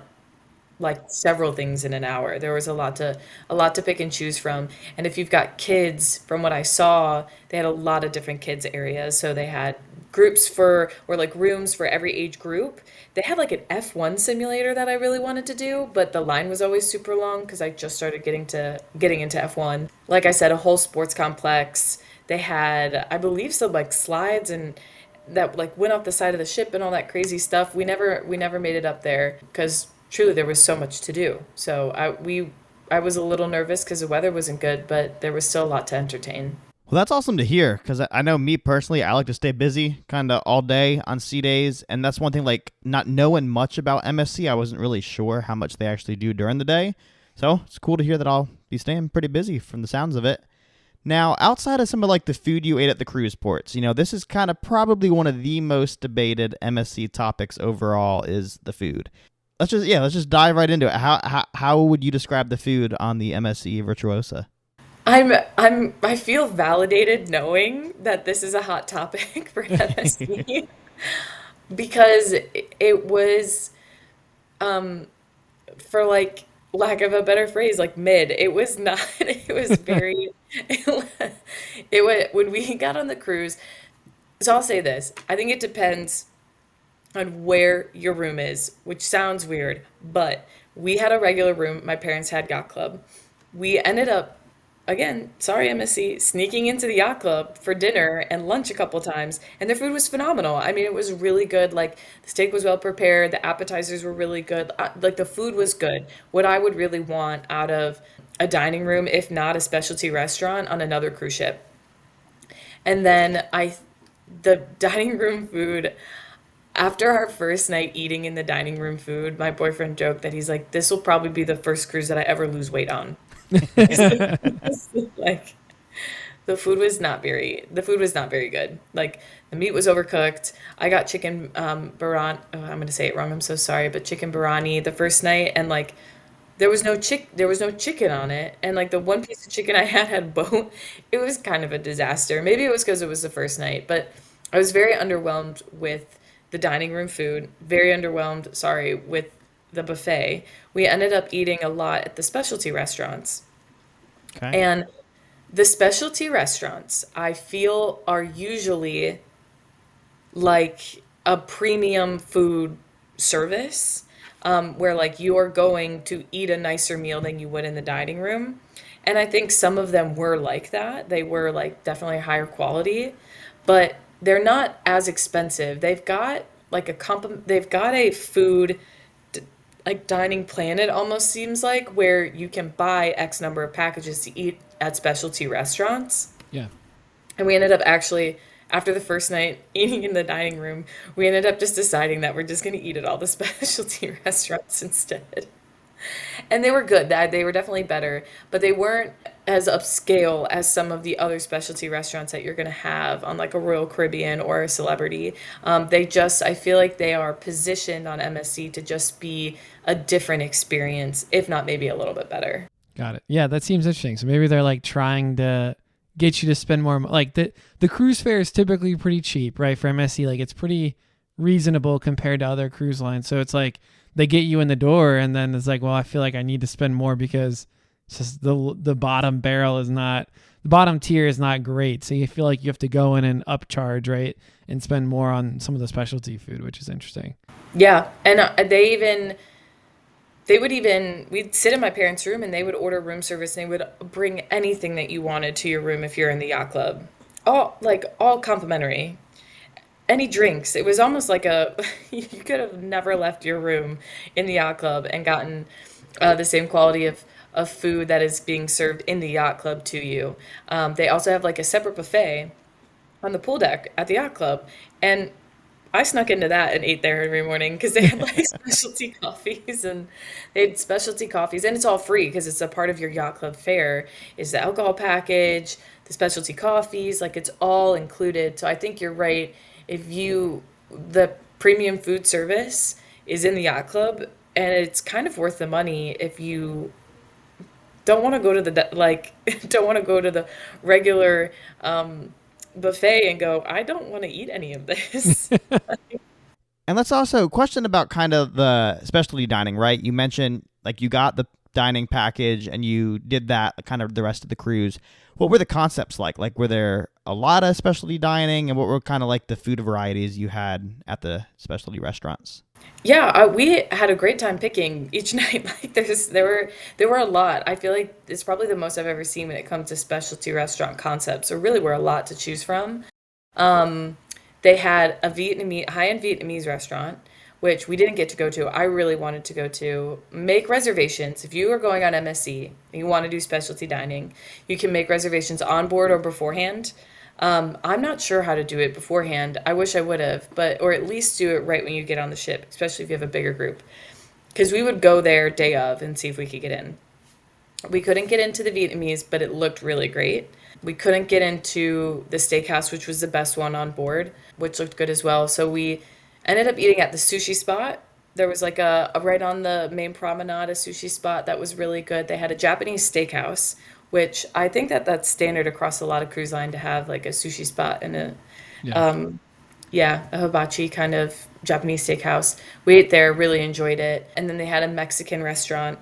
like several things in an hour. There was a lot to pick and choose from. And if you've got kids, from what I saw, they had a lot of different kids areas. So they had groups for or like rooms for every age group. They had like an F1 simulator that I really wanted to do, but the line was always super long because I just started getting into F1. Like I said, a whole sports complex. They had, I believe, some like slides and that like went off the side of the ship and all that crazy stuff. We never made it up there because truly there was so much to do. So I was a little nervous because the weather wasn't good, but there was still a lot to entertain. Well, that's awesome to hear because I know me personally, I like to stay busy kind of all day on sea days. And that's one thing, like not knowing much about MSC, I wasn't really sure how much they actually do during the day. So it's cool to hear that I'll be staying pretty busy from the sounds of it. Now, outside of some of like the food you ate at the cruise ports, this is kind of probably one of the most debated MSC topics overall is the food. Let's just dive right into it. How would you describe the food on the MSC Virtuosa? I feel validated knowing that this is a hot topic for MSC. because it was, for like lack of a better phrase, like mid. It was not. It was very. It was when we got on the cruise. So I'll say this. I think it depends on where your room is, which sounds weird, but we had a regular room. My parents had Yacht Club. We ended up, again, sorry, MSC, sneaking into the Yacht Club for dinner and lunch a couple times, and their food was phenomenal. I mean, it was really good. Like, the steak was well prepared, the appetizers were really good. Like, the food was good. What I would really want out of a dining room, if not a specialty restaurant on another cruise ship. And then the dining room food, after our first night eating in the dining room food, my boyfriend joked that he's like, this will probably be the first cruise that I ever lose weight on. Like, the food was not very good. Like, the meat was overcooked. I got chicken oh, I'm gonna say it wrong. I'm so sorry, but chicken biryani the first night, and like there was no chicken on it, and like the one piece of chicken I had bone. It was kind of a disaster. Maybe it was because it was the first night, but I was very underwhelmed with the dining room food. Very underwhelmed, sorry, with the buffet. We ended up eating a lot at the specialty restaurants. Okay. And the specialty restaurants, I feel, are usually like a premium food service, where like you are going to eat a nicer meal than you would in the dining room. And I think some of them were like that. They were like definitely higher quality, but they're not as expensive. They've got a food like dining plan, it almost seems like, where you can buy X number of packages to eat at specialty restaurants. Yeah. And we ended up actually, after the first night eating in the dining room, we ended up just deciding that we're just going to eat at all the specialty restaurants instead. And they were good. They were definitely better, but they weren't as upscale as some of the other specialty restaurants that you're going to have on like a Royal Caribbean or a Celebrity. I feel like they are positioned on MSC to just be a different experience, if not maybe a little bit better. Got it. Yeah, that seems interesting. So maybe they're like trying to get you to spend more. Like the cruise fare is typically pretty cheap, right? For MSC, like it's pretty reasonable compared to other cruise lines. So it's like they get you in the door, and then it's like, well, I feel like I need to spend more because it's just the bottom barrel is not the bottom tier is not great. So you feel like you have to go in and upcharge, right, and spend more on some of the specialty food, which is interesting. Yeah, and we'd sit in my parents' room and they would order room service and they would bring anything that you wanted to your room if you're in the yacht club. All complimentary. Any drinks. It was almost like you could have never left your room in the yacht club and gotten the same quality of food that is being served in the yacht club to you. They also have like a separate buffet on the pool deck at the yacht club. And I snuck into that and ate there every morning because they had like specialty coffees, and they had specialty coffees, and it's all free because it's a part of your yacht club fare is the alcohol package, the specialty coffees, like it's all included. So I think you're right. The premium food service is in the yacht club, and it's kind of worth the money if you don't want to go to don't want to go to the regular buffet and go, I don't want to eat any of this. And let's also question about kind of the specialty dining, right? You mentioned like you got the dining package and you did that kind of the rest of the cruise. What were the concepts like? Like, were there a lot of specialty dining, and what were kind of like the food varieties you had at the specialty restaurants? Yeah, we had a great time picking each night. Like there were a lot. I feel like it's probably the most I've ever seen when it comes to specialty restaurant concepts. There really were a lot to choose from. Um, they had a Vietnamese high-end Vietnamese restaurant, which we didn't get to go to. I really wanted to go to. Make reservations. If you are going on MSC and you want to do specialty dining, you can make reservations on board or beforehand. I'm not sure how to do it beforehand. I wish I would have, but or at least do it right when you get on the ship, especially if you have a bigger group. Because we would go there day of and see if we could get in. We couldn't get into the Vietnamese, but it looked really great. We couldn't get into the steakhouse, which was the best one on board, which looked good as well. So we ended up eating at the sushi spot. There was like a right on the main promenade, a sushi spot that was really good. They had a Japanese steakhouse, which I think that that's standard across a lot of cruise line to have like a sushi spot and a Yeah. um, Yeah, a hibachi kind of Japanese steakhouse. We ate there, really enjoyed it. And then they had a Mexican restaurant,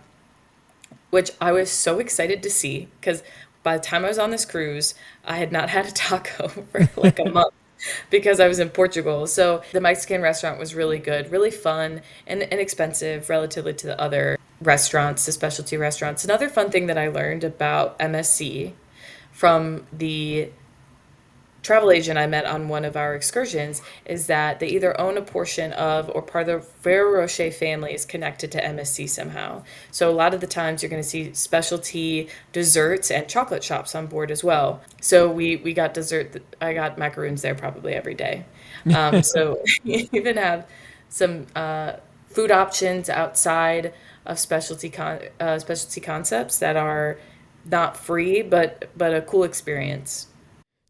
which I was so excited to see because by the time I was on this cruise, I had not had a taco for like a month because I was in Portugal. So the Mexican restaurant was really good, really fun, and inexpensive relatively to the other restaurants, the specialty restaurants. Another fun thing that I learned about MSC from the travel agent I met on one of our excursions is that they either own a portion of or part of the Ferrero Rocher family is connected to MSC somehow. So a lot of the times you're going to see specialty desserts and chocolate shops on board as well. So we got dessert. I got macaroons there probably every day. So you even have some food options outside of specialty concepts that are not free, but a cool experience.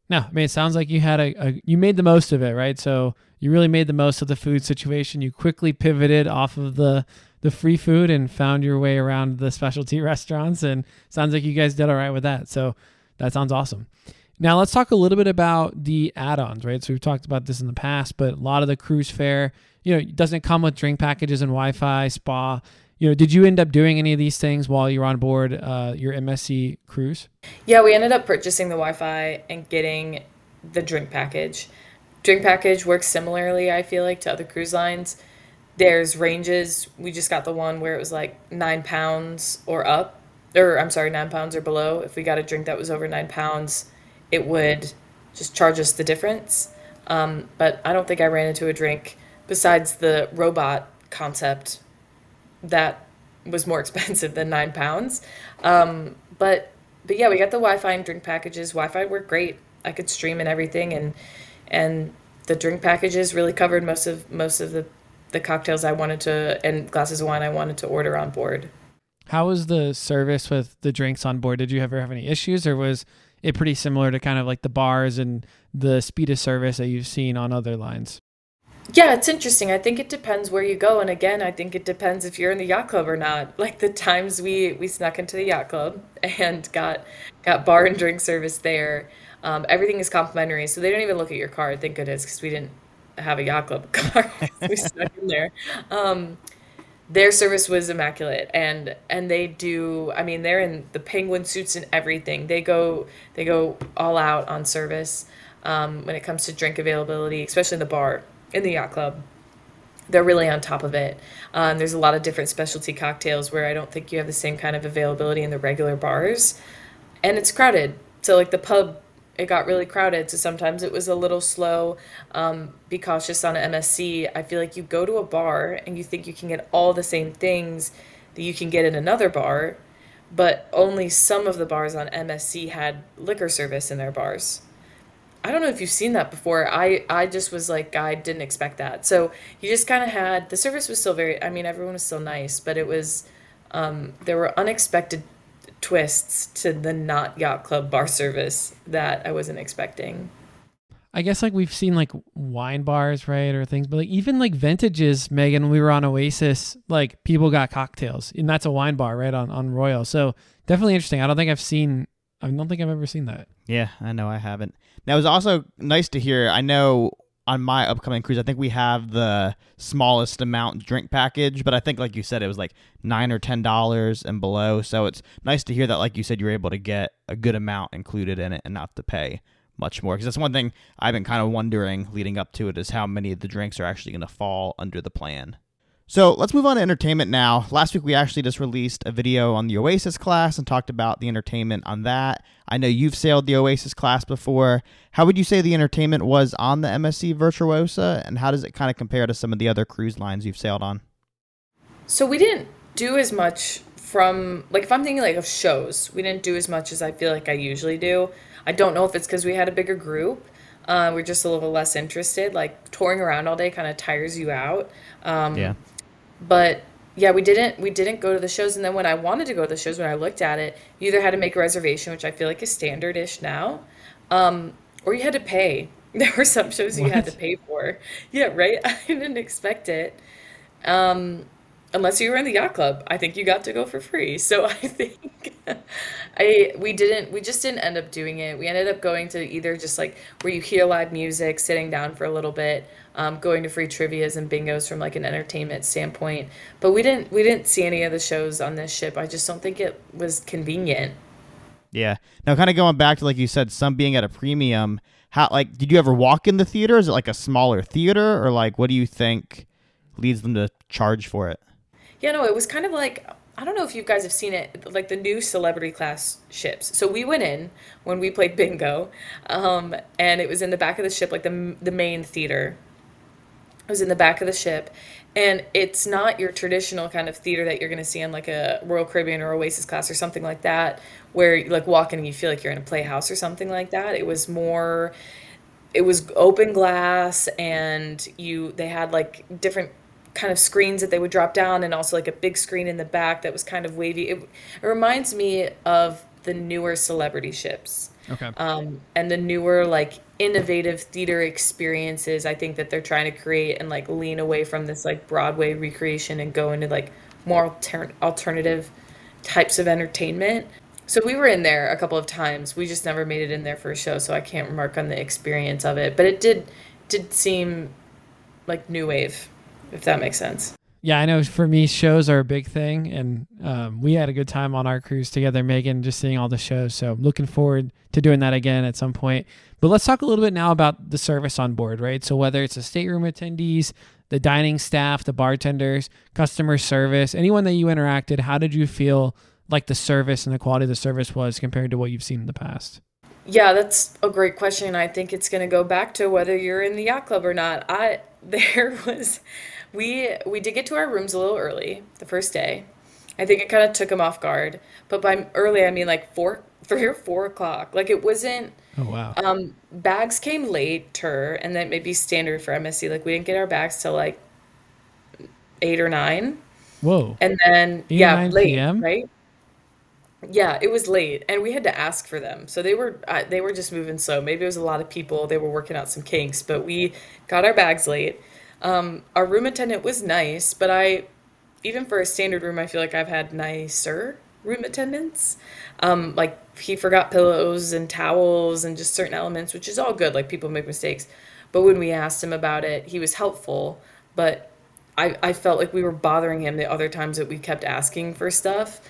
No, I mean, it sounds like you had you made the most of it, right? So you really made the most of the food situation. You quickly pivoted off of the free food and found your way around the specialty restaurants. And sounds like you guys did all right with that. So that sounds awesome. Now let's talk a little bit about the add-ons, right? So we've talked about this in the past, but a lot of the cruise fare, doesn't come with drink packages and Wi-Fi, spa. Did you end up doing any of these things while you were on board your MSC cruise? Yeah, we ended up purchasing the Wi-Fi and getting the drink package. Drink package works similarly, I feel like, to other cruise lines. There's ranges. We just got the one where it was like 9 pounds or up, or I'm sorry, 9 pounds or below. If we got a drink that was over 9 pounds, it would just charge us the difference. But I don't think I ran into a drink besides the robot concept that was more expensive than 9 pounds. But yeah, we got the Wi-Fi and drink packages. Wi-Fi worked great. I could stream and everything, and the drink packages really covered most of the cocktails I wanted to and glasses of wine I wanted to order on board. How was the service with the drinks on board? Did you ever have any issues, or was it pretty similar to kind of like the bars and the speed of service that you've seen on other lines? Yeah, it's interesting. I think it depends where you go, and again, I think it depends if you're in the yacht club or not. Like the times we snuck into the yacht club and got bar and drink service there. Everything is complimentary, so they don't even look at your card. Thank goodness, because we didn't have a yacht club card. We snuck in there. Um, their service was immaculate, and they do. I mean, they're in the penguin suits and everything. They go all out on service when it comes to drink availability, especially in the bar in the yacht club. They're really on top of it. There's a lot of different specialty cocktails where I don't think you have the same kind of availability in the regular bars, and it's crowded. So like the pub, it got really crowded. So sometimes it was a little slow. Be cautious on MSC. I feel like you go to a bar and you think you can get all the same things that you can get in another bar, but only some of the bars on MSC had liquor service in their bars. I don't know if you've seen that before. I just was like, I didn't expect that. So you just kind of had the service was still very. I mean, everyone was still nice, but it was there were unexpected twists to the not yacht club bar service that I wasn't expecting. I guess like we've seen like wine bars, right, or things, but like even like vintages, Megan, when we were on Oasis, like people got cocktails, and that's a wine bar, right, on Royal. So definitely interesting. I don't think I've ever seen that. Yeah, I know I haven't. Now, it was also nice to hear. I know on my upcoming cruise, I think we have the smallest amount drink package, but I think, like you said, it was like $9 or $10 and below. So it's nice to hear that, like you said, you were able to get a good amount included in it and not to pay much more. Because that's one thing I've been kind of wondering leading up to it is how many of the drinks are actually going to fall under the plan. So let's move on to entertainment now. Last week, we actually just released a video on the Oasis class and talked about the entertainment on that. I know you've sailed the Oasis class before. How would you say the entertainment was on the MSC Virtuosa, and how does it kind of compare to some of the other cruise lines you've sailed on? So we didn't do as much from like if I'm thinking like of shows, we didn't do as much as I feel like I usually do. I don't know if it's because we had a bigger group. We're just a little less interested. Like touring around all day kind of tires you out. Yeah. But yeah, we didn't go to the shows, and then when I wanted to go to the shows, when I looked at it, you either had to make a reservation, which I feel like is standard-ish now, or you had to pay. There were some shows you had to What? pay for. Yeah, right. I didn't expect it. Um, unless you were in the yacht club, I think you got to go for free. So I think we just didn't end up doing it. We ended up going to either just like where you hear live music, sitting down for a little bit, going to free trivias and bingos from like an entertainment standpoint. But we didn't see any of the shows on this ship. I just don't think it was convenient. Yeah. Now, kind of going back to, like you said, some being at a premium, how, like, did you ever walk in the theater? Is it like a smaller theater, or like, what do you think leads them to charge for it? Yeah, no, it was kind of like, I don't know if you guys have seen it, like the new celebrity class ships. So we went in when we played bingo, and it was in the back of the ship, like the main theater. It was in the back of the ship, and it's not your traditional kind of theater that you're going to see in like a Royal Caribbean or Oasis class or something like that, where you like walk in and you feel like you're in a playhouse or something like that. It was open glass, and they had like different kind of screens that they would drop down, and also like a big screen in the back that was kind of wavy. It reminds me of the newer celebrity ships, Okay. and the newer like innovative theater experiences I think that they're trying to create, and like lean away from this like Broadway recreation and go into like more alternative types of entertainment. So we were in there a couple of times. We just never made it in there for a show, so I can't remark on the experience of it. But it did seem like new wave, if that makes sense. Yeah, I know for me, shows are a big thing. And we had a good time on our cruise together, Megan, just seeing all the shows. So I'm looking forward to doing that again at some point. But let's talk a little bit now about the service on board, right? So whether it's the stateroom attendees, the dining staff, the bartenders, customer service, anyone that you interacted, how did you feel like the service and the quality of the service was compared to what you've seen in the past? Yeah, that's a great question. I think it's going to go back to whether you're in the yacht club or not. I there was we did get to our rooms a little early the first day. I think it kind of took them off guard. But by early, I mean like 3 or 4 o'clock. Like it wasn't. Oh, wow. Bags came later, and that may be standard for MSC. Like we didn't get our bags till like 8 or 9, Whoa. and then 8 or yeah, 9 late, p.m.? right? Yeah, it was late, and we had to ask for them. So they were just moving slow. Maybe it was a lot of people. They were working out some kinks, but we got our bags late. Our room attendant was nice, but even for a standard room, I feel like I've had nicer room attendants. Like he forgot pillows and towels and just certain elements, which is all good. Like people make mistakes, but when we asked him about it, he was helpful. But I felt like we were bothering him the other times that we kept asking for stuff.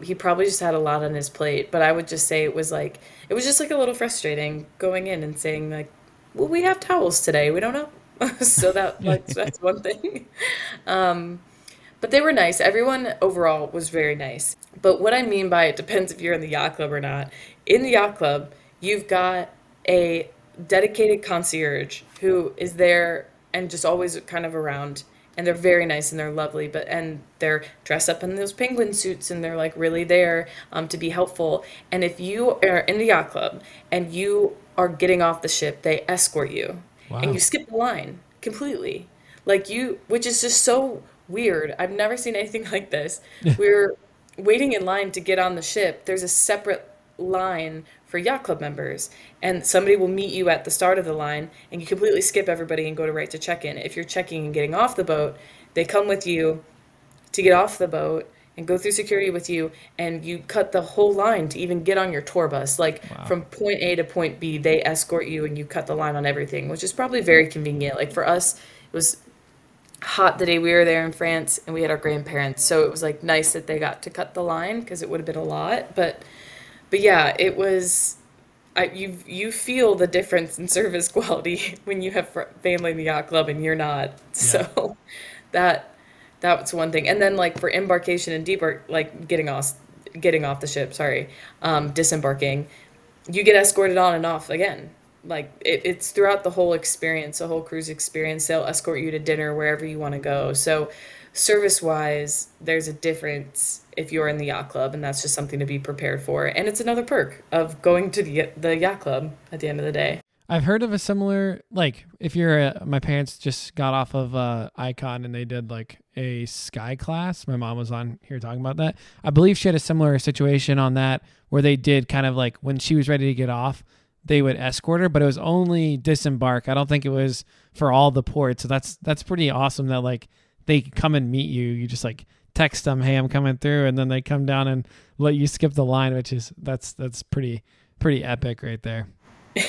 He probably just had a lot on his plate, but I would just say it was just like a little frustrating going in and saying like, well, we have towels today. We don't know. So that's one thing. But they were nice. Everyone overall was very nice. But what I mean by it depends if you're in the yacht club or not. In the yacht club, you've got a dedicated concierge who is there and just always kind of around. And they're very nice and they're lovely, and they're dressed up in those penguin suits and they're like really there to be helpful. And if you are in the yacht club and you are getting off the ship, they escort you, and you Wow. skip the line completely, which is just so weird. I've never seen anything like this. We're waiting in line to get on the ship. There's a separate line for yacht club members, and somebody will meet you at the start of the line, and you completely skip everybody and go to right to check-in. If you're checking and getting off the boat, they come with you to get off the boat and go through security with you, and you cut the whole line to even get on your tour bus. Like Wow. from point A to point B, they escort you and you cut the line on everything, which is probably very convenient. Like for us, it was hot the day we were there in France, and we had our grandparents, so it was like nice that they got to cut the line because it would have been a lot. But yeah, it was. You feel the difference in service quality when you have family in the yacht club and you're not. Yeah. So that that was one thing. And then like for embarkation and like getting off the ship, sorry, disembarking, you get escorted on and off again. Like it's throughout the whole experience, the whole cruise experience. They'll escort you to dinner wherever you want to go. So service wise, there's a difference if you're in the yacht club, and that's just something to be prepared for. And it's another perk of going to the yacht club at the end of the day. I've heard of a similar, like if you're, my parents just got off of Icon and they did like a sky class. My mom was on here talking about that. I believe she had a similar situation on that where they did kind of like when she was ready to get off, they would escort her, but it was only disembark. I don't think it was for all the ports. So that's pretty awesome that like they come and meet you. You just like text them, hey, I'm coming through, and then they come down and let you skip the line, which is that's pretty epic right there.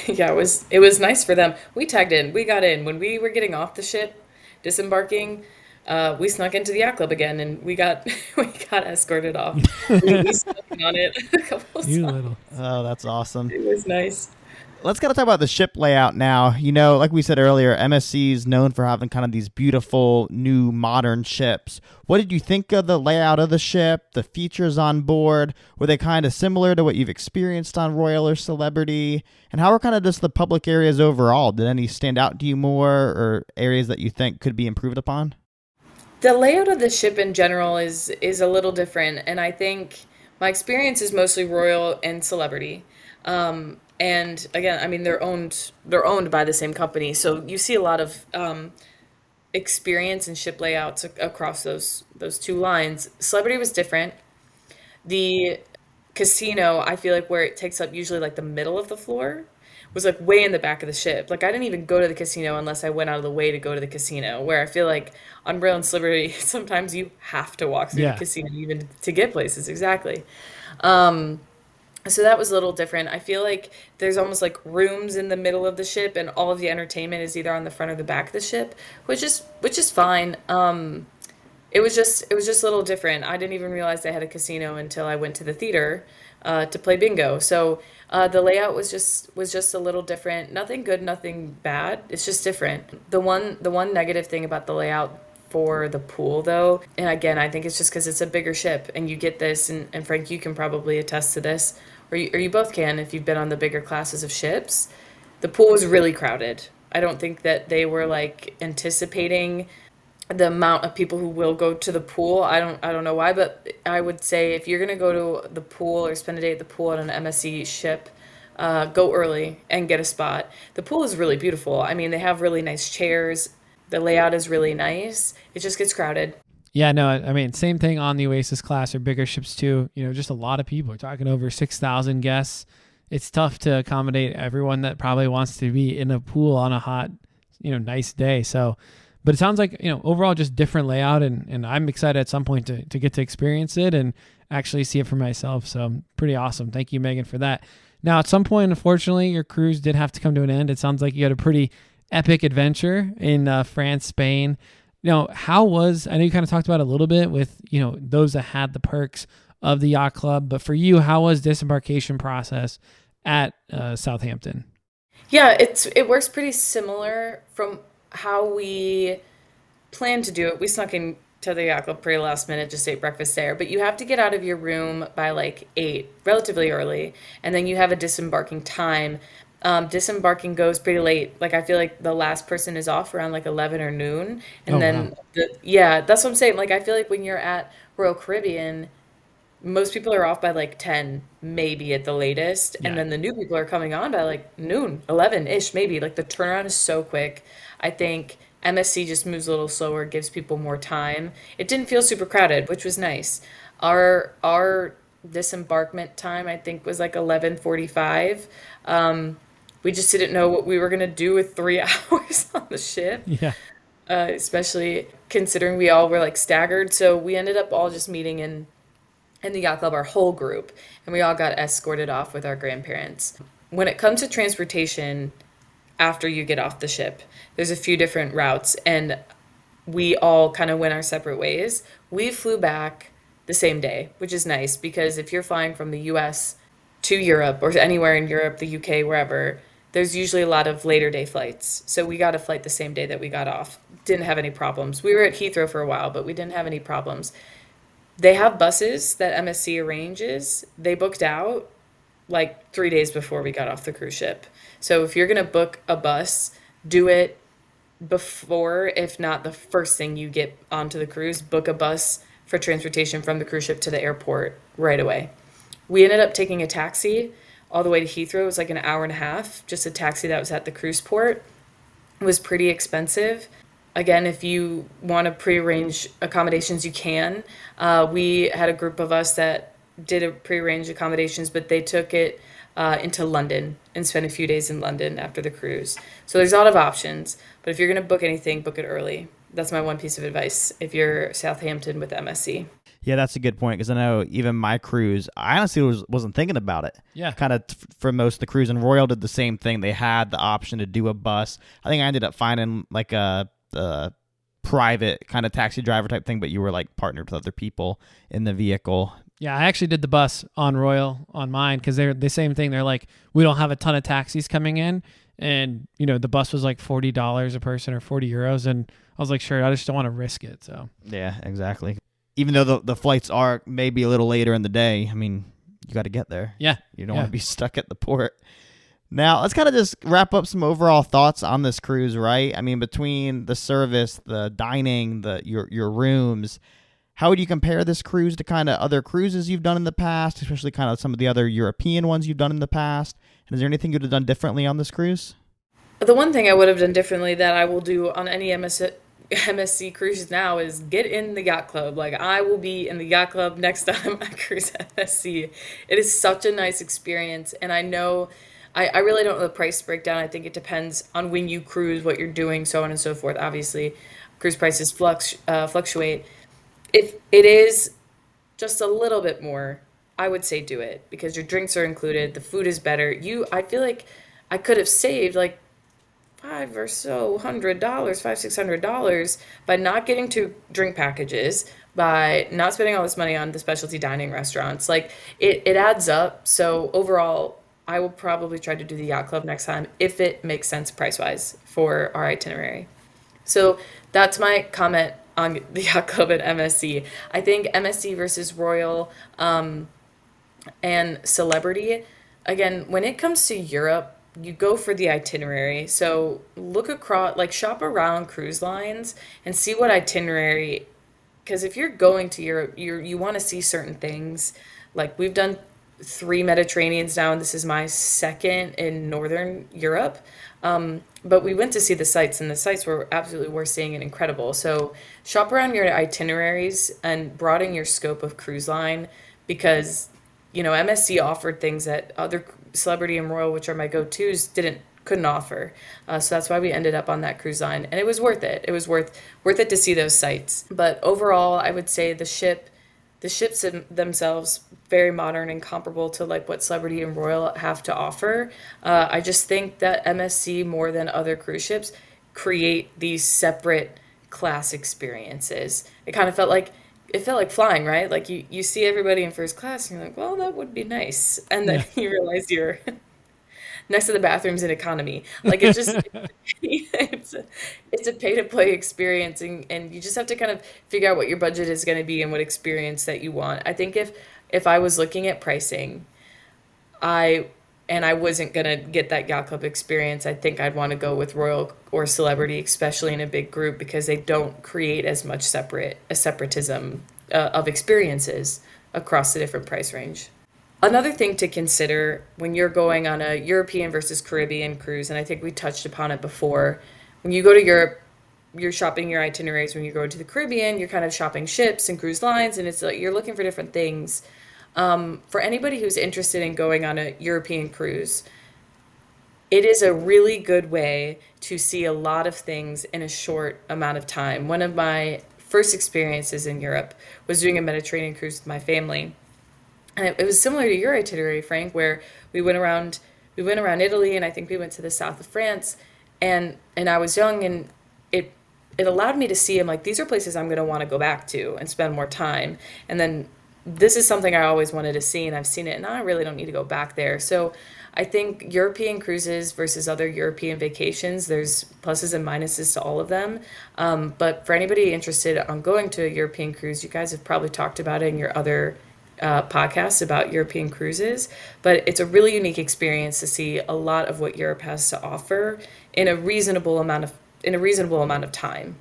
Yeah, it was nice for them. We tagged in. We got in when we were getting off the ship, disembarking. We snuck into the Yacht Club again, and we got we got escorted off. We snuck in on it a couple of You times. little. Oh, that's awesome. It was nice. Let's kind of talk about the ship layout now. Like we said earlier, MSC is known for having kind of these beautiful new modern ships. What did you think of the layout of the ship, the features on board? Were they kind of similar to what you've experienced on Royal or Celebrity? And how were kind of just the public areas overall? Did any stand out to you more, or areas that you think could be improved upon? The layout of the ship in general is a little different, and I think my experience is mostly Royal and Celebrity. And again, I mean they're owned by the same company, so you see a lot of experience and ship layouts across those two lines. Celebrity was different. The casino, I feel like where it takes up usually like the middle of the floor, was like way in the back of the ship. Like I didn't even go to the casino unless I went out of the way to go to the casino. Where I feel like on Rail and Celebrity, sometimes you have to walk through the Yeah. casino even to get places. Exactly. Um, so that was a little different. I feel like there's almost like rooms in the middle of the ship, and all of the entertainment is either on the front or the back of the ship, which is fine. It was just a little different. I didn't even realize they had a casino until I went to the theater to play bingo. So the layout was just a little different. Nothing good, nothing bad. It's just different. The one negative thing about the layout for the pool though, and again, I think it's just because it's a bigger ship, and you get this, and Frank, you can probably attest to this, or you both can if you've been on the bigger classes of ships. The pool was really crowded. I don't think that they were like anticipating the amount of people who will go to the pool. I don't know why, but I would say if you're gonna go to the pool or spend a day at the pool on an MSC ship, go early and get a spot. The pool is really beautiful. I mean, they have really nice chairs. The layout is really nice. It just gets crowded. Yeah, no, I mean, same thing on the Oasis class or bigger ships too. Just a lot of people. We're talking over 6,000 guests. It's tough to accommodate everyone that probably wants to be in a pool on a hot, nice day. So, but it sounds like, overall just different layout, and I'm excited at some point to get to experience it and actually see it for myself. So pretty awesome. Thank you, Megan, for that. Now, at some point, unfortunately, your cruise did have to come to an end. It sounds like you had a pretty epic adventure in France, Spain. I know you kind of talked about it a little bit with, those that had the perks of the Yacht Club, but for you, how was disembarkation process at Southampton? Yeah, it works pretty similar from how we planned to do it. We snuck in to the yacht club pretty last minute, just ate breakfast there. But you have to get out of your room by like 8, relatively early, and then you have a disembarking time. Disembarking goes pretty late. Like I feel like the last person is off around like 11 or noon, Oh, and wow. then yeah, that's what I'm saying. Like I feel like when you're at Royal Caribbean, most people are off by like 10, maybe at the latest. And Yeah. then the new people are coming on by like noon, 11-ish, maybe. Like the turnaround is so quick. I think MSC just moves a little slower, gives people more time. It didn't feel super crowded, which was nice. Our disembarkment time, I think, was like 11:45. Um, we just didn't know what we were gonna do with 3 hours on the ship, Yeah. especially considering we all were like staggered. So we ended up all just meeting in the yacht club, our whole group, and we all got escorted off with our grandparents. When it comes to transportation after you get off the ship, there's a few different routes, and we all kind of went our separate ways. We flew back the same day, which is nice because if you're flying from the US to Europe or anywhere in Europe, the UK, wherever, there's usually a lot of later day flights. So we got a flight the same day that we got off. Didn't have any problems. We were at Heathrow for a while, but we didn't have any problems. They have buses that MSC arranges. They booked out like 3 days before we got off the cruise ship. So if you're going to book a bus, do it before, if not the first thing you get onto the cruise. Book a bus for transportation from the cruise ship to the airport right away. We ended up taking a taxi all the way to Heathrow. It was like an hour and a half, just a taxi that was at the cruise port. It was pretty expensive. Again, if you want to pre-arrange accommodations, you can. We had a group of us that did a pre-arrange accommodations, but they took it into London and spent a few days in London after the cruise. So there's a lot of options, but if you're going to book anything, book it early. That's my one piece of advice if you're Southampton with MSC. Yeah, that's a good point, because I know even my cruise, I honestly wasn't thinking about it. Yeah. Kind of for most of the cruise, and Royal did the same thing. They had the option to do a bus. I think I ended up finding like a private kind of taxi driver type thing, but you were like partnered with other people in the vehicle. Yeah, I actually did the bus on Royal on mine because they're the same thing. They're like, we don't have a ton of taxis coming in. And, the bus was like $40 a person or €40. And I was like, sure, I just don't want to risk it. So, yeah, exactly. Even though the flights are maybe a little later in the day, I mean, you got to get there. Yeah. You don't want to be stuck at the port. Now, let's kind of just wrap up some overall thoughts on this cruise, right? I mean, between the service, the dining, your rooms, how would you compare this cruise to kind of other cruises you've done in the past, especially kind of some of the other European ones you've done in the past? And is there anything you'd have done differently on this cruise? The one thing I would have done differently that I will do on any MSC cruises now is get in the Yacht Club. Like, I will be in the Yacht Club next time I cruise MSC. It is such a nice experience, and I know I really don't know the price breakdown. I think it depends on when you cruise, what you're doing, so on and so forth. Obviously, cruise prices fluctuate. If it is just a little bit more, I would say do it because your drinks are included. The food is better. I feel like I could have saved like $600 by not getting two drink packages, by not spending all this money on the specialty dining restaurants. Like it adds up. So overall, I will probably try to do the Yacht Club next time if it makes sense price wise for our itinerary. So that's my comment on the Yacht Club at MSC. I think MSC versus Royal and Celebrity, again, when it comes to Europe, you go for the itinerary. So look across, like shop around cruise lines and see what itinerary, because if you're going to Europe, you want to see certain things. Like we've done 3 Mediterraneans now, and this is my second in Northern Europe. But we went to see the sites, and the sites were absolutely worth seeing and incredible. So shop around your itineraries and broaden your scope of cruise line because, MSC offered things that other Celebrity and Royal, which are my go-tos, couldn't offer. So that's why we ended up on that cruise line, and it was worth it. It was worth it to see those sites. But overall, I would say the ships themselves very modern and comparable to like what Celebrity and Royal have to offer. I just think that MSC more than other cruise ships create these separate class experiences. It kind of felt like flying, right? Like you see everybody in first class and you're like, well, that would be nice. And then you realize you're next to the bathrooms in economy. Like it's just, it's a pay to play experience. And you just have to kind of figure out what your budget is going to be and what experience that you want. I think if I was looking at pricing, I wasn't going to get that Yacht Club experience, I think I'd want to go with Royal or Celebrity, especially in a big group, because they don't create as much separatism of experiences across the different price range. Another thing to consider when you're going on a European versus Caribbean cruise, and I think we touched upon it before, when you go to Europe, you're shopping your itineraries. When you go to the Caribbean, you're kind of shopping ships and cruise lines, and it's like you're looking for different things. For anybody who's interested in going on a European cruise, it is a really good way to see a lot of things in a short amount of time. One of my first experiences in Europe was doing a Mediterranean cruise with my family. And it was similar to your itinerary, Frank, where we went around Italy, and I think we went to the south of France, and I was young, and it allowed me to see, I'm like, these are places I'm going to want to go back to and spend more time. And then this is something I always wanted to see, and I've seen it, and I really don't need to go back there. So I think European cruises versus other European vacations, there's pluses and minuses to all of them. But for anybody interested on going to a European cruise, you guys have probably talked about it in your other podcasts about European cruises, but it's a really unique experience to see a lot of what Europe has to offer in a reasonable amount of time.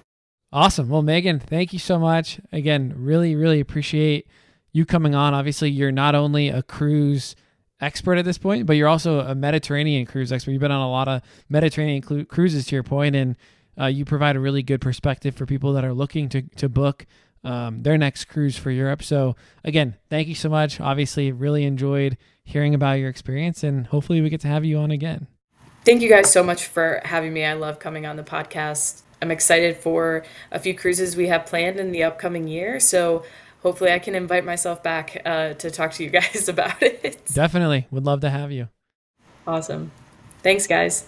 Awesome. Well, Megan, thank you so much. Again, really, really appreciate you coming on. Obviously, you're not only a cruise expert at this point, but you're also a Mediterranean cruise expert. You've been on a lot of Mediterranean cruises, to your point, and you provide a really good perspective for people that are looking to book their next cruise for Europe. So again, thank you so much. Obviously, really enjoyed hearing about your experience, and hopefully we get to have you on again. Thank you guys so much for having me. I love coming on the podcast. I'm excited for a few cruises we have planned in the upcoming year. So hopefully I can invite myself back to talk to you guys about it. Definitely. Would love to have you. Awesome. Thanks, guys.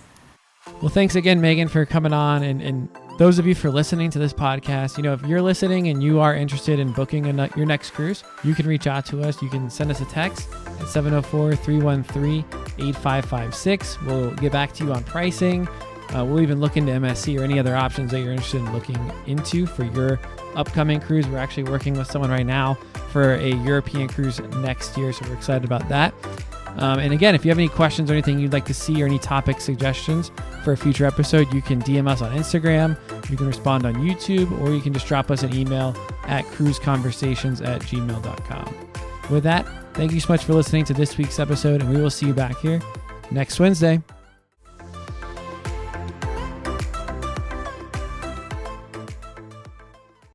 Well, thanks again, Megan, for coming on, and those of you for listening to this podcast. If you're listening and you are interested in booking your next cruise, you can reach out to us. You can send us a text at 704-313-8556. We'll get back to you on pricing. We'll even look into MSC or any other options that you're interested in looking into for your upcoming cruise. We're actually working with someone right now for a European cruise next year, so we're excited about that. And again, if you have any questions or anything you'd like to see or any topic suggestions for a future episode, you can DM us on Instagram, you can respond on YouTube, or you can just drop us an email at cruiseconversations@gmail.com. With that, thank you so much for listening to this week's episode, and we will see you back here next Wednesday.